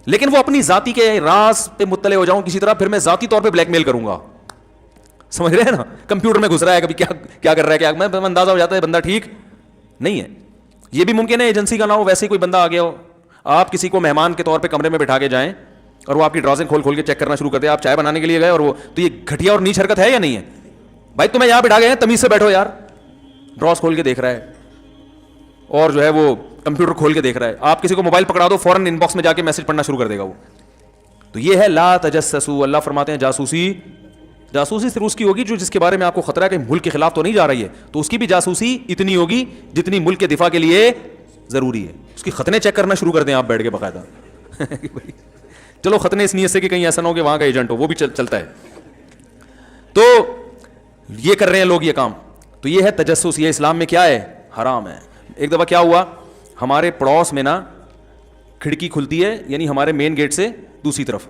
لیکن وہ اپنی ذاتی کے راز پہ مطلع ہو جاؤں کسی طرح, پھر میں ذاتی طور پہ بلیک میل کروں گا. سمجھ رہے ہیں نا, کمپیوٹر میں گھس رہا ہے, کبھی کیا کر رہا ہے, کیا میں اندازہ ہو جاتا ہے بندہ ٹھیک نہیں ہے. یہ بھی ممکن ہے ایجنسی کا نہ ہو, ویسے ہی کوئی بندہ آ گیا ہو, آپ کسی کو مہمان کے طور پہ کمرے میں بٹھا کے جائیں اور وہ آپ کی ڈرازیں کھول کے چیک کرنا شروع کر دے. آپ چائے بنانے کے لیے گئے اور وہ, تو یہ گھٹیا اور نیچ حرکت ہے یا نہیں ہے بھائی؟ تمہیں یہاں بٹھا گئے ہیں, تمیز سے بیٹھو یار. ڈراز کھول کے دیکھ رہا ہے اور جو ہے وہ کمپیوٹر کھول کے دیکھ رہا ہے. آپ کسی کو موبائل پکڑا دو, فوراً ان باکس میں جا کے میسج پڑھنا شروع کر دے گا وہ. تو یہ ہے لا تجسسوا. اللہ فرماتے ہیں جاسوسی صرف اس کی ہوگی جو جس کے بارے میں آپ کو خطرہ ہے کہ ملک کے خلاف تو نہیں جا رہی ہے, تو اس کی بھی جاسوسی اتنی ہوگی جتنی ملک کے دفاع کے لیے ضروری ہے. اس کی ختنے چیک کرنا شروع کر دیں آپ بیٹھ کے باقاعدہ. چلو ختنے اس نیت سے کہ کہیں ایسا نہ ہو کہ وہاں کا ایجنٹ ہو, وہ بھی چلتا ہے. تو یہ کر رہے ہیں لوگ یہ کام. تو یہ ہے تجسس, یہ اسلام میں کیا ہے, حرام ہے. ایک دفعہ کیا ہوا, ہمارے پڑوس میں نا کھڑکی کھلتی ہے, یعنی ہمارے مین گیٹ سے دوسری طرف,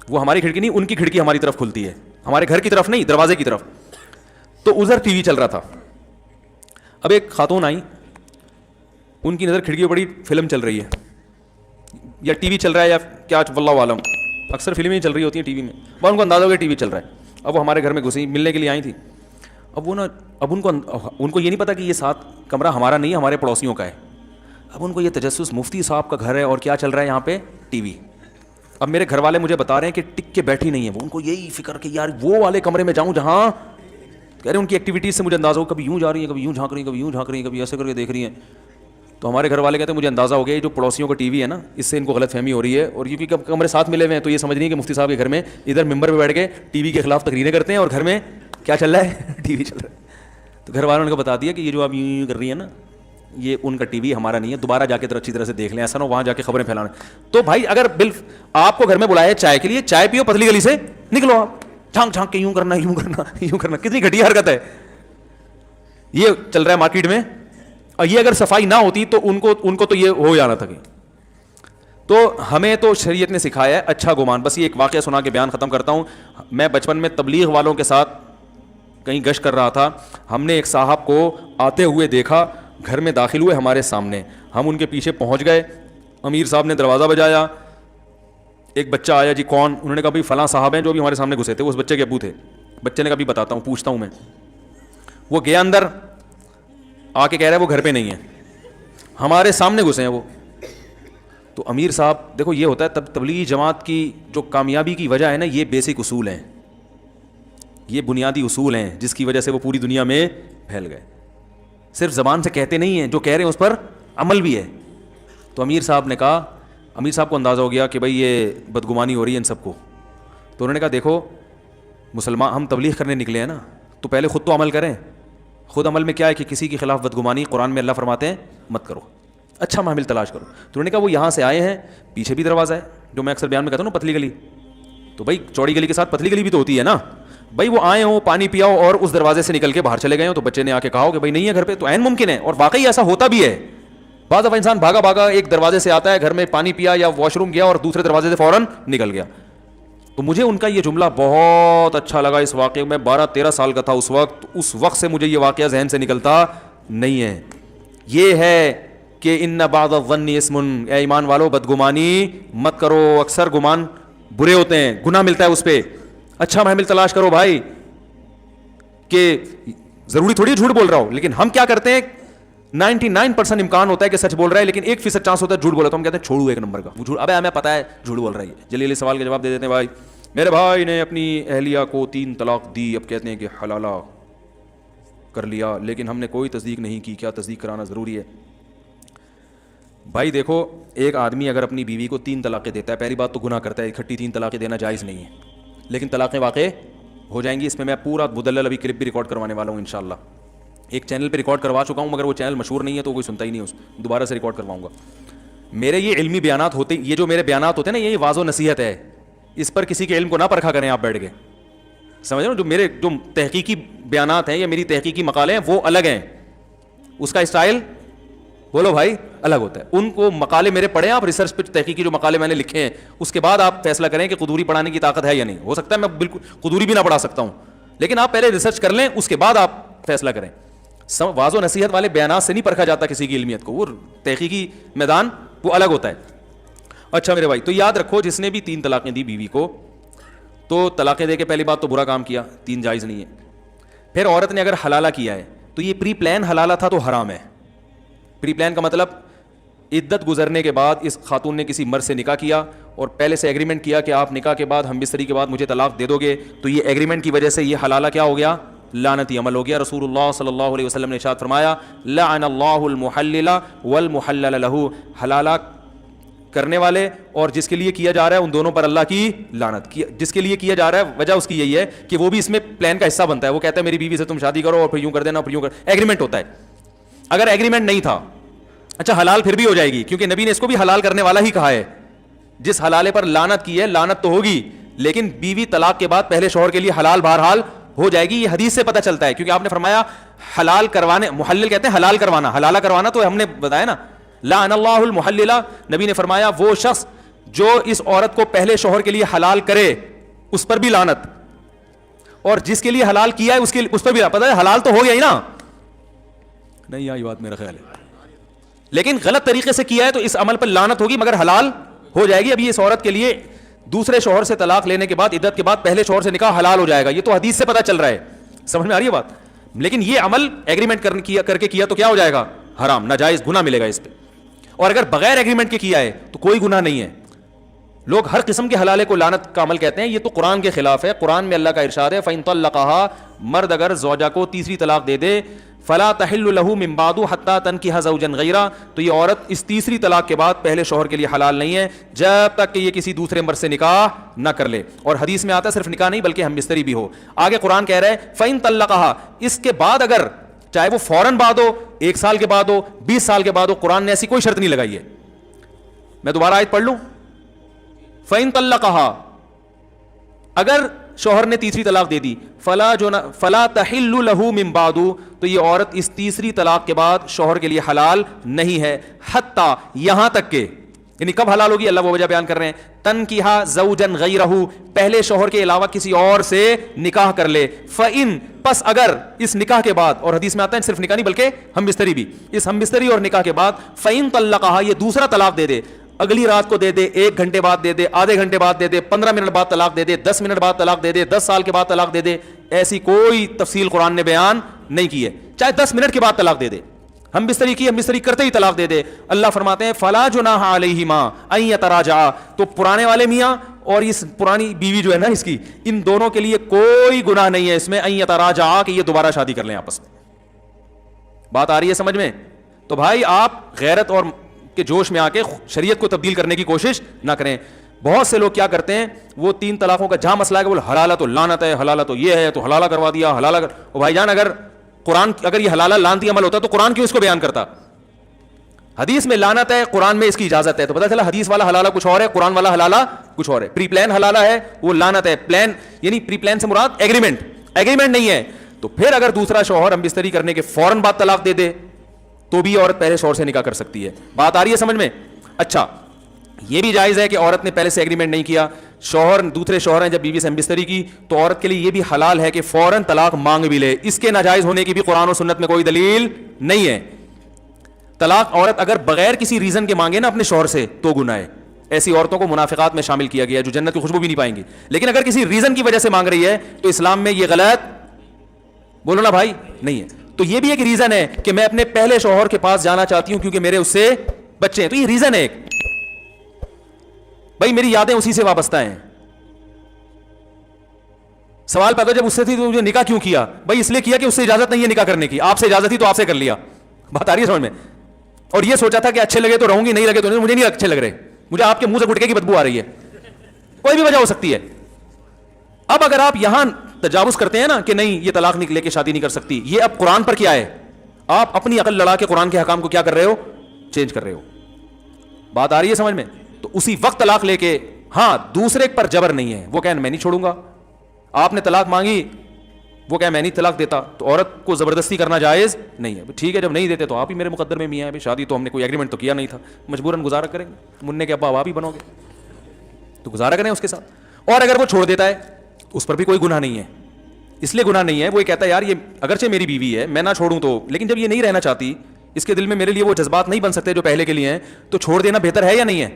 وہ ہماری کھڑکی نہیں, ان کی کھڑکی ہماری طرف کھلتی ہے, ہمارے گھر کی طرف نہیں, دروازے کی طرف. تو ادھر ٹی وی چل رہا تھا. اب ایک خاتون آئی, ان کی نظر کھڑکی پہ پڑی, فلم چل رہی ہے یا ٹی وی چل رہا ہے یا کیا, واللہ عالم, اکثر فلمیں ہی چل رہی ہوتی ہیں ٹی وی میں. وہ ان کو اندازہ ہو گیا ٹی وی چل رہا ہے. اب وہ ہمارے گھر میں گھسی, ملنے کے لیے آئی تھی. اب وہ نا, اب ان کو یہ نہیں پتا کہ یہ ساتھ کمرہ ہمارا نہیں ہے, ہمارے پڑوسیوں کا ہے. اب ان کو یہ تجسس, مفتی صاحب کا گھر ہے اور کیا چل رہا ہے یہاں پہ, ٹی وی. اب میرے گھر والے مجھے بتا رہے ہیں کہ ٹک کے بیٹھی نہیں ہے وہ, ان کو یہی فکر کہ یار وہ والے کمرے میں جاؤں جہاں, کہہ رہے ان کی ایکٹیویٹیز سے مجھے اندازہ ہو, کبھی یوں جا رہی ہیں, کبھی یوں جھانک رہی ہیں, کبھی یوں جھانک رہی ہیں, کبھی ایسے کر کے دیکھ رہی ہیں. تو ہمارے گھر والے کہتے ہیں مجھے اندازہ ہو گیا یہ جو پڑوسیوں کا ٹی وی ہے نا, اس سے ان کو غلط فہمی ہو رہی ہے, اور کیونکہ کمرے ساتھ ملے ہوئے ہیں تو یہ سمجھ نہیں کہ مفتی صاحب کے گھر میں ادھر ممبر پہ بیٹھ کے ٹی وی کے خلاف تقریریں کرتے ہیں اور گھر میں کیا چل رہا ہے, ٹی وی چل رہا ہے. تو گھر والوں نے بتا دیا کہ یہ جو آپ یوں کر رہی ہیں نا, یہ ان کا ٹی وی ہمارا نہیں ہے, دوبارہ جا کے اچھی طرح سے دیکھ لیں, ایسا نہ وہاں جا کے خبریں پھیلانا. تو بھائی اگر آپ کو گھر میں بلایا چائے کے لیے, چائے پیو, پتلی گلی سے نکلو, آپ جھانک جھانک کے یوں کرنا یوں کرنا یوں کرنا, کتنی گھٹیا حرکت ہے. یہ چل رہا ہے مارکیٹ میں, اور یہ اگر صفائی نہ ہوتی تو ان کو تو یہ ہو جانا تھا. تو ہمیں تو شریعت نے سکھایا ہے اچھا گمان. بس یہ ایک واقعہ سنا کے بیان ختم کرتا ہوں. میں بچپن میں تبلیغ والوں کے ساتھ کہیں گشت کر رہا تھا, ہم نے ایک صاحب کو آتے ہوئے دیکھا, گھر میں داخل ہوئے ہمارے سامنے, ہم ان کے پیچھے پہنچ گئے, امیر صاحب نے دروازہ بجایا, ایک بچہ آیا, جی کون, انہوں نے کہا بھائی فلاں صاحب ہیں جو بھی ہمارے سامنے گھسے تھے, وہ اس بچے کے ابو تھے. بچے نے کہا بھی بتاتا ہوں, پوچھتا ہوں میں. وہ گیا اندر, آ کے کہہ رہا ہے وہ گھر پہ نہیں ہے, ہمارے سامنے گھسے ہیں وہ. تو امیر صاحب, دیکھو یہ ہوتا ہے تبلیغی جماعت کی جو کامیابی کی وجہ ہے نا, یہ بیسک اصول ہیں, یہ بنیادی اصول ہیں جس کی وجہ سے وہ پوری دنیا میں پھیل گئے. صرف زبان سے کہتے نہیں ہیں, جو کہہ رہے ہیں اس پر عمل بھی ہے. تو امیر صاحب نے کہا, امیر صاحب کو اندازہ ہو گیا کہ بھائی یہ بدگمانی ہو رہی ہے ان سب کو. تو انہوں نے کہا دیکھو مسلمان, ہم تبلیغ کرنے نکلے ہیں نا, تو پہلے خود تو عمل کریں. خود عمل میں کیا ہے کہ کسی کے خلاف بدگمانی, قرآن میں اللہ فرماتے ہیں مت کرو, اچھا محمل تلاش کرو. تو انہوں نے کہا وہ یہاں سے آئے ہیں, پیچھے بھی دروازہ ہے, جو میں اکثر بیان میں کہتا ہوں نا پتلی گلی, تو بھائی چوڑی گلی کے ساتھ پتلی گلی بھی تو ہوتی ہے نا. بھائی وہ آئے ہوں, پانی پیاؤ اور اس دروازے سے نکل کے باہر چلے گئے ہوں, تو بچے نے آ کے کہا ہو کہ بھائی نہیں ہے گھر پہ, تو عین ممکن ہے, اور واقعی ایسا ہوتا بھی ہے. بعض دفعہ انسان بھاگا بھاگا ایک دروازے سے آتا ہے, گھر میں پانی پیا یا واش روم گیا اور دوسرے دروازے سے فوراً نکل گیا. تو مجھے ان کا یہ جملہ بہت اچھا لگا اس واقعے میں. 12-13 سال کا تھا اس وقت سے مجھے یہ واقعہ ذہن سے نکلتا نہیں ہے. یہ ہے کہ ان بعض الظن اسم, اے ایمان والو بدگمانی مت کرو, اکثر گمان برے ہوتے ہیں, گناہ ملتا ہے اس پہ. اچھا محمل تلاش کرو بھائی, کہ ضروری تھوڑی جھوٹ بول رہا ہو, لیکن ہم کیا کرتے ہیں 99% امکان ہوتا ہے کہ سچ بول رہا ہے, لیکن 1% چانس ہوتا ہے جھوٹ بولا, تو ہم کہتے ہیں چھوڑو ایک نمبر کا جھوٹ, ابے ہمیں پتا ہے جھوٹ بول رہا ہے. جلیل سوال کے جواب دے دیتے ہیں, بھائی میرے بھائی نے اپنی اہلیہ کو 3 طلاق دی, اب کہتے ہیں کہ حلالہ کر لیا, لیکن ہم نے کوئی تصدیق نہیں کی, کیا تصدیق کرانا ضروری ہے؟ بھائی دیکھو, ایک آدمی اگر اپنی بیوی کو 3 طلاقیں دیتا ہے, پہلی بات تو گناہ کرتا ہے, اکٹھی 3 طلاقیں دینا جائز نہیں ہے, لیکن طلاقیں واقع ہو جائیں گی. اس میں پورا مدلل ابھی کلپ بھی ریکارڈ کروانے والا ہوں انشاءاللہ. ایک چینل پہ ریکارڈ کروا چکا ہوں, مگر وہ چینل مشہور نہیں ہے تو کوئی سنتا ہی نہیں, دوبارہ سے ریکارڈ کرواؤں گا. میرے یہ علمی بیانات ہوتے, یہ جو میرے بیانات ہوتے ہیں نا, یہ واضح و نصیحت ہے, اس پر کسی کے علم کو نہ پرکھا کریں آپ بیٹھ کے, سمجھ رہے ہو. جو میرے جو تحقیقی بیانات ہیں یا میری تحقیقی مقالے ہیں وہ الگ ہیں, اس کا اسٹائل بولو بھائی الگ ہوتا ہے. ان کو مقالے میرے پڑھیں آپ, ریسرچ پہ تحقیقی جو مقالے میں نے لکھے ہیں, اس کے بعد آپ فیصلہ کریں کہ قدوری پڑھانے کی طاقت ہے یا نہیں. ہو سکتا ہے میں بالکل قدوری بھی نہ پڑھا سکتا ہوں, لیکن آپ پہلے ریسرچ کر لیں, اس کے بعد آپ فیصلہ کریں. واضح و نصیحت والے بیانات سے نہیں پرکھا جاتا کسی کی علمیت کو, وہ تحقیقی میدان وہ الگ ہوتا ہے. اچھا میرے بھائی, تو یاد رکھو جس نے بھی 3 طلاقیں دی بیوی کو, تو طلاقیں دے کے پہلی بات تو برا کام کیا, 3 جائز نہیں ہے. پھر عورت نے اگر حلالہ کیا ہے تو یہ پری پلان حلالہ تھا تو حرام ہے. پری پلان کا مطلب عدت گزرنے کے بعد اس خاتون نے کسی مرد سے نکاح کیا اور پہلے سے ایگریمنٹ کیا کہ آپ نکاح کے بعد ہم بستری کے بعد مجھے طلاق دے دو گے, تو یہ ایگریمنٹ کی وجہ سے یہ حلالہ کیا ہو گیا, لعنتی عمل ہو گیا. رسول اللہ صلی اللہ علیہ وسلم نے ارشاد فرمایا, لعن اللہ المحلل والمحلل له, حلالہ کرنے والے اور جس کے لیے کیا جا رہا ہے ان دونوں پر اللہ کی لعنت. جس کے لیے کیا جا رہا ہے وجہ اس کی یہی ہے کہ وہ بھی اس میں پلان کا حصہ بنتا ہے. وہ کہتا ہے میری بیوی سے تم شادی کرو اور پھر یوں کر دینا, پھر یوں کر, ایگریمنٹ ہوتا ہے. اگر ایگریمنٹ نہیں تھا, اچھا حلال پھر بھی ہو جائے گی, کیونکہ نبی نے اس کو بھی حلال کرنے والا ہی کہا ہے. جس حلالے پر لعنت کی ہے لعنت تو ہوگی, لیکن بیوی طلاق کے بعد پہلے شوہر کے لیے حلال بہرحال ہو جائے گی. یہ حدیث سے پتہ چلتا ہے, کیونکہ آپ نے فرمایا حلال کروانے, محلل کہتے ہیں حلال کروانا, حلالہ کروانا تو ہم نے بتایا نا, لعن اللہ المحللہ، نبی نے فرمایا وہ شخص جو اس عورت کو پہلے شوہر کے لیے حلال کرے اس پر بھی لعنت، اور جس کے لیے حلال کیا ہے اس پر بھی پتہ ہے حلال تو ہو گیا ہی نا، نہیں آئی بات میرا خیال ہے، لیکن غلط طریقے سے کیا ہے تو اس عمل پر لعنت ہوگی مگر حلال ہو جائے گی. ابھی اس عورت کے لیے دوسرے شوہر سے طلاق لینے کے بعد عدت کے بعد پہلے شوہر سے نکاح حلال ہو جائے گا، یہ تو حدیث سے پتہ چل رہا ہے، سمجھ میں آ رہی ہے بات. لیکن یہ عمل ایگریمنٹ کر کے کیا تو کیا ہو جائے گا؟ حرام، ناجائز، گناہ ملے گا اس پہ. اور اگر بغیر ایگریمنٹ کے کیا ہے تو کوئی گناہ نہیں ہے. لوگ ہر قسم کے حلالے کو لعنت کا عمل کہتے ہیں، یہ تو قرآن کے خلاف ہے. قرآن میں اللہ کا ارشاد ہے فَإِن طَلَّقَهَا، مرد اگر زوجہ کو تیسری طلاق دے دے، فَلَا تَحِلُّ لَهُ مِن بَعْدُ حَتَّى تَنكِحَ زَوْجًا غَيْرَهُ، تو یہ عورت اس تیسری طلاق کے بعد پہلے شوہر کے لیے حلال نہیں ہے جب تک کہ یہ کسی دوسرے مرد سے نکاح نہ کر لے. اور حدیث میں آتا ہے صرف نکاح نہیں بلکہ ہم بستری بھی ہو. آگے قرآن کہہ رہا ہے فَإِن طَلَّقَهَا، اس کے بعد اگر چاہے وہ فوراً بعد ہو، 1 سال کے بعد ہو، 20 سال کے بعد ہو، قرآن نے ایسی کوئی شرط نہیں لگائی ہے. میں دوبارہ آیت پڑھ لوں. فَإِن طَلَّقَهَا، اگر شوہر نے تیسری طلاق دے دی، فَلَا تَحِلُّ لَهُ مِن بَعْدُ، تو یہ عورت اس تیسری طلاق کے بعد شوہر کے لیے حلال نہیں ہے، حتیٰ، یہاں تک کہ، یعنی کب حلال ہوگی اللہ وہ وجہ بیان کر رہے ہیں، تنکیحا زوجن غیرہ، پہلے شوہر کے علاوہ کسی اور سے نکاح کر لے. فَإِن، پس اگر اس نکاح کے بعد، اور حدیث میں آتا ہے صرف نکاح نہیں بلکہ ہم بستری بھی، اس ہم بستری اور نکاح کے بعد فَإِن طَلَّقَهَا، یہ دوسرا طلاق دے دے، اگلی رات کو دے دے، 1 گھنٹے بعد دے دے، آدھے گھنٹے بعد دے دے، 15 منٹ بعد طلاق دے دے، 10 منٹ بعد طلاق دے دے، 10 سال کے بعد طلاق دے دے، ایسی کوئی تفصیل قرآن نے بیان نہیں کی ہے. چاہے 10 منٹ کے بعد طلاق دے دے، ہم بستری کی، ہم بستری کرتے ہی طلاق دے دے، اللہ فرماتے ہیں فَلَا جُنَاحَ عَلَيْهِمَا أَن يَتَرَاجَعَا، تو پرانے والے میاں اور اس پرانی بیوی جو ہے نا اس کی، ان دونوں کے لیے کوئی گناہ نہیں ہے اس میں أن يَتَرَاجَعَا کہ یہ دوبارہ شادی کر لیں آپس میں. بات آ رہی ہے سمجھ میں؟ تو بھائی آپ غیرت اور کہ جوش میں آ کے شریعت کو تبدیل کرنے کی کوشش نہ کریں. بہت سے لوگ کیا کرتے ہیں، وہ 3 طلاقوں کا جہاں مسئلہ ہے کہ وہ حلالہ تو لعنت ہے، حلالہ تو یہ ہے، تو حلالہ کروا دیا، حلالہ کر. او بھائی جان، اگر قرآن، اگر یہ حلالہ لعنتی عمل ہوتا تو قرآن کیوں اس کو بیان کرتا؟ حدیث میں لعنت ہے، قرآن میں اس کی اجازت ہے، تو پتہ چلا حدیث والا حلالہ کچھ اور ہے، قرآن والا حلالہ کچھ اور ہے. پری پلان حلالہ ہے وہ لعنت ہے، پلان یعنی پری پلان سے مراد ایگریمنٹ نہیں ہے. تو پھر اگر دوسرا شوہر ہم بستری کرنے کے فوراً بعد طلاق دے دے تو بھی عورت پہلے شوہر سے نکاح کر سکتی ہے. بات آ رہی ہے سمجھ میں؟ اچھا، یہ بھی جائز ہے کہ عورت نے پہلے سے ایگریمنٹ نہیں کیا، شوہر دوسرے شوہر ہیں جب بیوی سے ہم بستری کی، تو عورت کے لیے یہ بھی حلال ہے کہ فوراً طلاق مانگ بھی لے. اس کے ناجائز ہونے کی بھی قرآن و سنت میں کوئی دلیل نہیں ہے. طلاق عورت اگر بغیر کسی ریزن کے مانگے نا اپنے شوہر سے تو گناہ ہے. ایسی عورتوں کو منافقات میں شامل کیا گیا ہے جو جنت کی خوشبو بھی نہیں پائیں گی. لیکن اگر کسی ریزن کی وجہ سے مانگ رہی ہے تو اسلام میں یہ غلط، بولو نا بھائی، نہیں ہے. تو یہ بھی ایک ریزن ہے کہ میں اپنے پہلے شوہر کے پاس جانا چاہتی ہوں کیونکہ میرے اس سے بچے ہیں، تو یہ ریزن ہے ایک. بھائی میری یادیں اسی سے وابستہ ہیں. سوال پیدا جب اس سے تھی تو مجھے نکاح کیوں کیا؟ بھائی اس لیے کیا کہ اس سے اجازت نہیں ہے نکاح کرنے کی، آپ سے اجازت تھی تو آپ سے کر لیا. بات آ رہی ہے سمجھ میں؟ اور یہ سوچا تھا کہ اچھے لگے تو رہوں گی، نہیں لگے تو نہیں. مجھے نہیں اچھے لگ رہے، مجھے آپ کے منہ سے گٹکے کی بدبو آ رہی ہے. کوئی بھی وجہ ہو سکتی ہے. اب اگر آپ یہاں تجاوز کرتے ہیں نا کہ نہیں یہ طلاق لے کے شادی نہیں کر سکتی، یہ اب قرآن پر کیا ہے؟ آپ اپنی عقل لڑا کے قرآن کے حکام کو کیا کر رہے ہو؟ چینج کر رہے ہو. بات آ رہی ہے سمجھ میں؟ تو اسی وقت طلاق لے کے، ہاں دوسرے پر جبر نہیں ہے، وہ کہیں میں نہیں چھوڑوں گا. آپ نے طلاق مانگی، وہ کہیں میں نہیں طلاق دیتا، تو عورت کو زبردستی کرنا جائز نہیں ہے. ٹھیک ہے، جب نہیں دیتے تو آپ ہی میرے مقدر میں میاں ہیں، شادی تو ہم نے کوئی ایگریمنٹ تو کیا نہیں تھا، مجبوراً گزارا کریں گے. منع کے ابا آپ ہی بنو گے تو گزارا کریں اس کے ساتھ. اور اگر وہ چھوڑ دیتا ہے اس پر بھی کوئی گناہ نہیں ہے. اس لیے گناہ نہیں ہے، وہ یہ کہتا ہے یار یہ اگرچہ میری بیوی ہے میں نہ چھوڑوں تو، لیکن جب یہ نہیں رہنا چاہتی، اس کے دل میں میرے لیے وہ جذبات نہیں بن سکتے جو پہلے کے لیے ہیں، تو چھوڑ دینا بہتر ہے یا نہیں ہے؟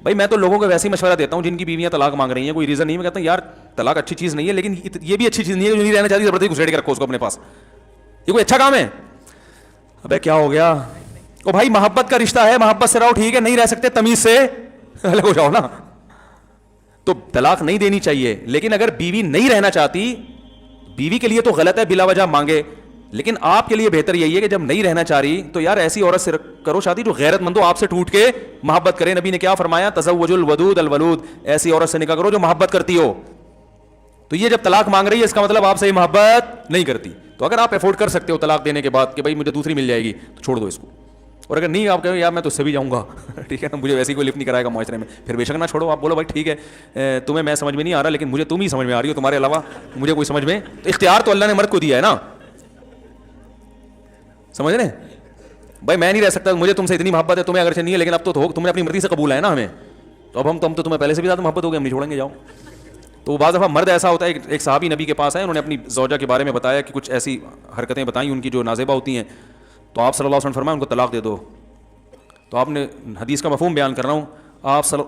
بھائی میں تو لوگوں کو ویسے ہی مشورہ دیتا ہوں جن کی بیویاں طلاق مانگ رہی ہیں، کوئی ریزن نہیں. میں کہتا ہوں یار طلاق اچھی چیز نہیں ہے، لیکن یہ بھی اچھی چیز نہیں ہے جو نہیں رہنا چاہتی زبردستی گھسیٹ کے رکھو اس کو اپنے پاس. یہ کوئی اچھا کام ہے؟ ابے کیا ہو گیا؟ او بھائی محبت کا رشتہ ہے، محبت سے رہو، ٹھیک ہے، نہیں رہ سکتے تمیز سے الگ ہو جاؤ نا. تو طلاق نہیں دینی چاہیے، لیکن اگر بیوی نہیں رہنا چاہتی، بیوی کے لیے تو غلط ہے بلا وجہ مانگے، لیکن آپ کے لیے بہتر یہی ہے کہ جب نہیں رہنا چاہ رہی تو یار ایسی عورت سے کرو شادی جو غیرت مند ہو، آپ سے ٹوٹ کے محبت کرے. نبی نے کیا فرمایا؟ تزوج الودود الولود، ایسی عورت سے نکاح کرو جو محبت کرتی ہو. تو یہ جب طلاق مانگ رہی ہے اس کا مطلب آپ سے محبت نہیں کرتی. تو اگر آپ افورڈ کر سکتے ہو طلاق دینے کے بعد کہ بھائی مجھے دوسری مل جائے گی تو چھوڑ دو اس کو. اور اگر نہیں آپ کہو یار میں تو اس سے بھی جاؤں گا ٹھیک ہے نا، مجھے ویسے ہی کوئی لفٹ نہیں کرائے گا معاشرے میں، پھر بے شک نہ چھوڑو. آپ بولو بھائی ٹھیک ہے تمہیں میں سمجھ میں نہیں آ رہا لیکن مجھے تم ہی سمجھ میں آ رہی ہو، تمہارے علاوہ مجھے کوئی سمجھ میں. تو اختیار تو اللہ نے مرد کو دیا ہے نا، سمجھ رہے ہیں؟ بھائی میں نہیں رہ سکتا, مجھے تم سے اتنی محبت ہے, تمہیں اگرچہ نہیں ہے لیکن اب تو تم نے اپنی مرضی سے قبول ہے نا ہمیں, تو اب ہم تو تمہیں پہلے سے بھی زیادہ محبت ہو گئی, ہم نہیں چھوڑیں گے, جاؤ. تو بعض دفعہ مرد ایسا ہوتا ہے, ایک صحابی نبی کے پاس آئے, انہوں نے اپنی زوجہ کے بارے میں بتایا کہ کچھ ایسی حرکتیں بتائیں ان کی جو نازیبہ ہوتی ہیں, تو آپ صلی اللہ علیہ وسلم فرمایا ان کو طلاق دے دو. تو آپ نے حدیث کا مفہوم بیان کر رہا ہوں,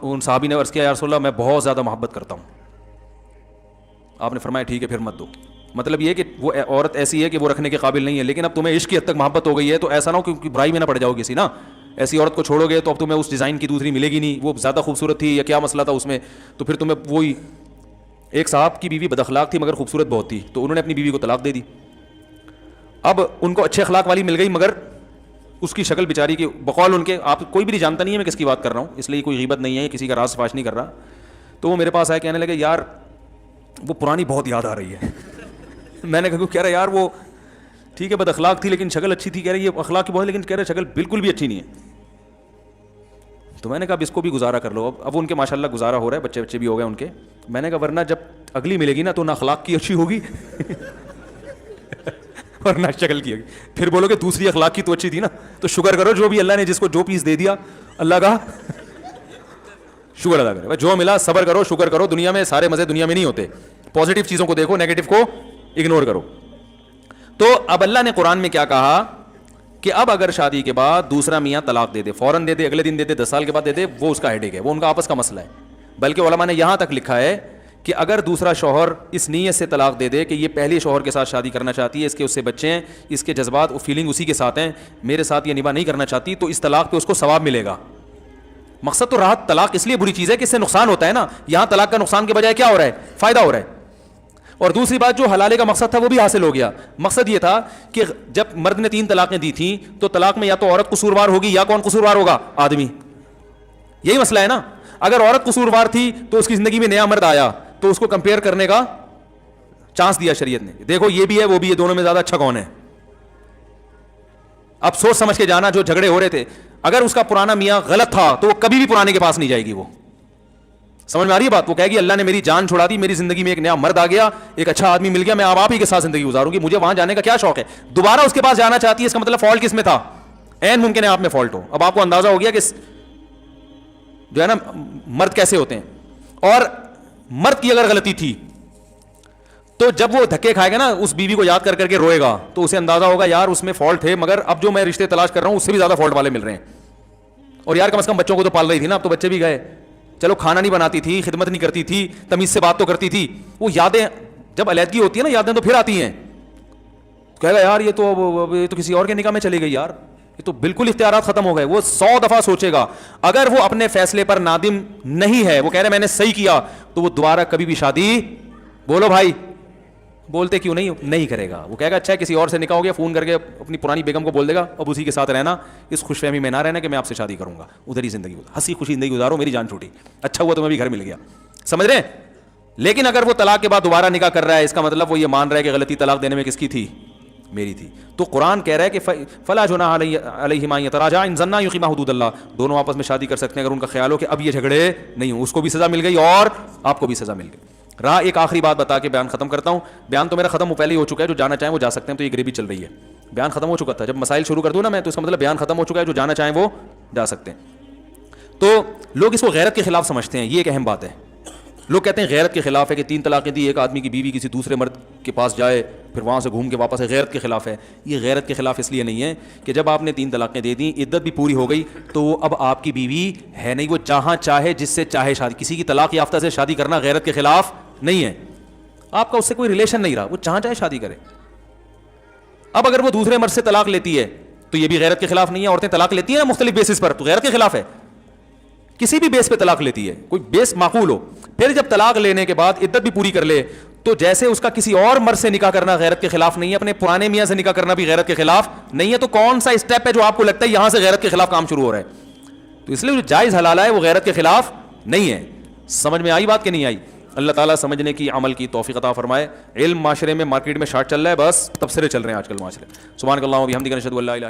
ان صحابی نے عرض کیا یا رسول اللہ میں بہت زیادہ محبت کرتا ہوں. آپ نے فرمایا ٹھیک ہے پھر مت دو. مطلب یہ کہ وہ عورت ایسی ہے کہ وہ رکھنے کے قابل نہیں ہے, لیکن اب تمہیں عشق کی حد تک محبت ہو گئی ہے تو ایسا نہ ہو کہ برائی میں نہ پڑ جاؤ کسی نا. ایسی عورت کو چھوڑو گے تو اب تمہیں اس ڈیزائن کی دوسری ملے گی نہیں, وہ زیادہ خوبصورت تھی یا کیا مسئلہ تھا اس میں, تو پھر تمہیں وہی. ایک صاحب کی بیوی بد اخلاق تھی مگر خوبصورت بہت تھی, تو انہوں نے اپنی بیوی کو طلاق دے دی. اب ان کو اچھے اخلاق والی مل گئی مگر اس کی شکل بیچاری کی بقول ان کے, آپ کوئی بھی نہیں جانتا نہیں ہے میں کس کی بات کر رہا ہوں, اس لیے کوئی غیبت نہیں ہے, کسی کا راز فاش نہیں کر رہا. تو وہ میرے پاس آئے, کہنے لگے یار وہ پرانی بہت یاد آ رہی ہے. میں نے کہا رہا یار وہ ٹھیک ہے بد اخلاق تھی لیکن شکل اچھی تھی. کہہ رہی یہ اخلاق کی بہت, لیکن کہہ رہے شکل بالکل بھی اچھی نہیں ہے. تو میں نے کہا اب اس کو بھی گزارا کر لو. اب ان کے ماشاء اللہ گزارا ہو رہا ہے, بچے بھی ہو گئے ان کے. میں نے کہا ورنہ جب اگلی ملے گی نا تو نہ اخلاق کی اچھی ہوگی اور نہ شکل کی ہوگی, پھر بولو کہ دوسری اخلاق کی تو اچھی تھی نا. تو شکر کرو جو بھی اللہ نے جس کو جو پیس دے دیا اللہ کا شکر ادا کرے. جو ملا صبر کرو, شکر کرو. دنیا میں سارے مزے دنیا میں نہیں ہوتے. پازیٹیو چیزوں کو دیکھو, نیگیٹو کو اگنور کرو. تو اب اللہ نے قرآن میں کیا کہا کہ اب اگر شادی کے بعد دوسرا میاں طلاق دے دے, فوراً دے دے, اگلے دن دے دے, 10 سال کے بعد دے دے, وہ اس کا ہیڈیک ہے, وہ ان کا آپس کا مسئلہ ہے. بلکہ علماء نے یہاں تک لکھا ہے کہ اگر دوسرا شوہر اس نیت سے طلاق دے دے کہ یہ پہلے شوہر کے ساتھ شادی کرنا چاہتی ہے, اس کے اس سے بچے ہیں, اس کے جذبات اور فیلنگ اسی کے ساتھ ہیں, میرے ساتھ یہ نبھا نہیں کرنا چاہتی, تو اس طلاق پہ اس کو ثواب ملے گا. مقصد تو راحت, طلاق اس لیے بری چیز ہے کہ اس سے نقصان ہوتا ہے نا. یہاں طلاق کا نقصان کے بجائے کیا ہو رہا ہے, فائدہ ہو رہا ہے. اور دوسری بات جو حلالے کا مقصد تھا وہ بھی حاصل ہو گیا. مقصد یہ تھا کہ جب مرد نے 3 طلاقیں دی تھیں تو طلاق میں یا تو عورت قصوروار ہوگی یا کون قصوروار ہوگا, آدمی. یہی مسئلہ ہے نا. اگر عورت قصوروار تھی تو اس کی زندگی میں نیا مرد آیا تو اس کو کمپیئر کرنے کا چانس دیا شریعت نے, دیکھو یہ بھی ہے وہ بھی ہے, دونوں میں زیادہ اچھا کون ہے. اب سوچ سمجھ کے جانا, جو جھگڑے ہو رہے تھے, اگر اس کا پرانا میاں غلط تھا تو وہ کبھی بھی پرانے کے پاس نہیں جائے گی. وہ سمجھ میں آ رہی ہے بات. وہ کہے گی اللہ نے میری جان چھڑا دی, میری زندگی میں ایک نیا مرد آ گیا, ایک اچھا آدمی مل گیا, میں اب آپ ہی کے ساتھ زندگی گزاروں گی, مجھے وہاں جانے کا کیا شوق ہے. دوبارہ اس کے پاس جانا چاہتی ہے, اس کا مطلب فالٹ کس میں تھا, عین ممکن ہے آپ میں فالٹ ہو. اب آپ کو اندازہ ہو گیا کہ جو ہے نا مرد کیسے ہوتے ہیں. اور مرد کی اگر غلطی تھی تو جب وہ دھکے کھائے گا نا اس بیوی کو یاد کر کے روئے گا, تو اسے اندازہ ہوگا یار اس میں فالٹ ہے, مگر اب جو میں رشتے تلاش کر رہا ہوں اس سے بھی زیادہ فالٹ والے مل رہے ہیں. اور یار کم از کم بچوں کو تو پال رہی تھی نا, اب تو بچے بھی گئے, چلو کھانا نہیں بناتی تھی, خدمت نہیں کرتی تھی, تمیز سے بات تو کرتی تھی. وہ یادیں جب علیحدگی ہوتی ہے نا, یادیں تو پھر آتی ہیں. کہے گا یار یہ تو کسی اور کے نکاح میں چلی گئی, یار یہ تو بالکل اختیارات ختم ہو گئے. وہ 100 دفعہ سوچے گا. اگر وہ اپنے فیصلے پر نادم نہیں ہے, وہ کہہ رہے میں نے صحیح کیا, تو وہ دوبارہ کبھی بھی شادی, بولو بھائی, بولتے کیوں نہیں کرے گا. وہ کہے گا اچھا کسی اور سے نکاح ہو گیا, فون کر کے اپنی پرانی بیگم کو بول دے گا اب اسی کے ساتھ رہنا, اس خوش فہمی میں نہ رہنا کہ میں آپ سے شادی کروں گا, ادھر ہی زندگی ہنسی خوشی زندگی گزارو, میری جان چھوٹی, اچھا ہوا تمہیں بھی گھر مل گیا. سمجھ رہے ہیں. لیکن اگر وہ طلاق کے بعد دوبارہ نکاح کر رہا ہے, اس کا مطلب وہ یہ مان رہا ہے کہ غلطی طلاق دینے میں کس کی تھی, میری تھی. تو قرآن کہہ رہا ہے کہ فلا جناح علیہما یتراجعا ان ظنا یقیما حدود اللہ, دونوں آپس میں شادی کر سکتے ہیں اگر ان کا خیال ہو کہ اب یہ جھگڑے نہیں ہوں. اس کو بھی سزا مل گئی اور آپ کو بھی سزا مل گئی. رہا ایک آخری بات بتا کے بیان ختم کرتا ہوں. بیان تو میرا ختم پہلے ہی ہو چکا ہے, جو جانا چاہیں وہ جا سکتے ہیں, تو یہ گریبی چل رہی ہے. بیان ختم ہو چکا تھا, جب مسائل شروع کر دوں نا میں تو اس کا مطلب بیان ختم ہو چکا ہے, جو جانا چاہیں وہ جا سکتے ہیں. تو لوگ اس کو غیرت کے خلاف سمجھتے ہیں, یہ ایک اہم بات ہے. لوگ کہتے ہیں غیرت کے خلاف ہے کہ 3 طلاقیں دی, ایک آدمی کی بیوی کسی دوسرے مرد کے پاس جائے پھر وہاں سے گھوم کے واپس ہے, غیرت کے خلاف ہے. یہ غیرت کے خلاف اس لیے نہیں ہے کہ جب آپ نے 3 طلاقیں دے دیں, عدت بھی پوری ہو گئی, تو وہ اب آپ کی بیوی ہے نہیں. وہ جہاں چاہے جس سے چاہے شادی, کسی کی طلاق یافتہ سے شادی کرنا غیرت کے خلاف نہیں ہے. آپ کا اس سے کوئی ریلیشن نہیں رہا, وہ جہاں چاہے شادی کرے. اب اگر وہ دوسرے مرد سے طلاق لیتی ہے تو یہ بھی غیرت کے خلاف نہیں ہے. عورتیں طلاق لیتی ہیں نا مختلف بیسس پر, تو غیرت کے خلاف ہے. کسی بھی بیس پہ طلاق لیتی ہے, کوئی بیس معقول ہو, پھر جب طلاق لینے کے بعد عدت بھی پوری کر لے, تو جیسے اس کا کسی اور مرد سے نکاح کرنا غیرت کے خلاف نہیں ہے, اپنے پرانے میاں سے نکاح کرنا بھی غیرت کے خلاف نہیں ہے. تو کون سا اسٹیپ ہے جو آپ کو لگتا ہے یہاں سے غیرت کے خلاف کام شروع ہو رہا ہے؟ تو اس لیے جو جائز حلال ہے وہ غیرت کے خلاف نہیں ہے. سمجھ میں آئی بات کہ نہیں آئی؟ اللہ تعالیٰ سمجھنے کی عمل کی توفیق عطا فرمائے. علم معاشرے میں مارکیٹ میں شارٹ چل رہا ہے, بس تبصرے چل رہے ہیں آج کل معاشرے. سبحانک اللہم و بحمدک نشہد ان لا الہ الا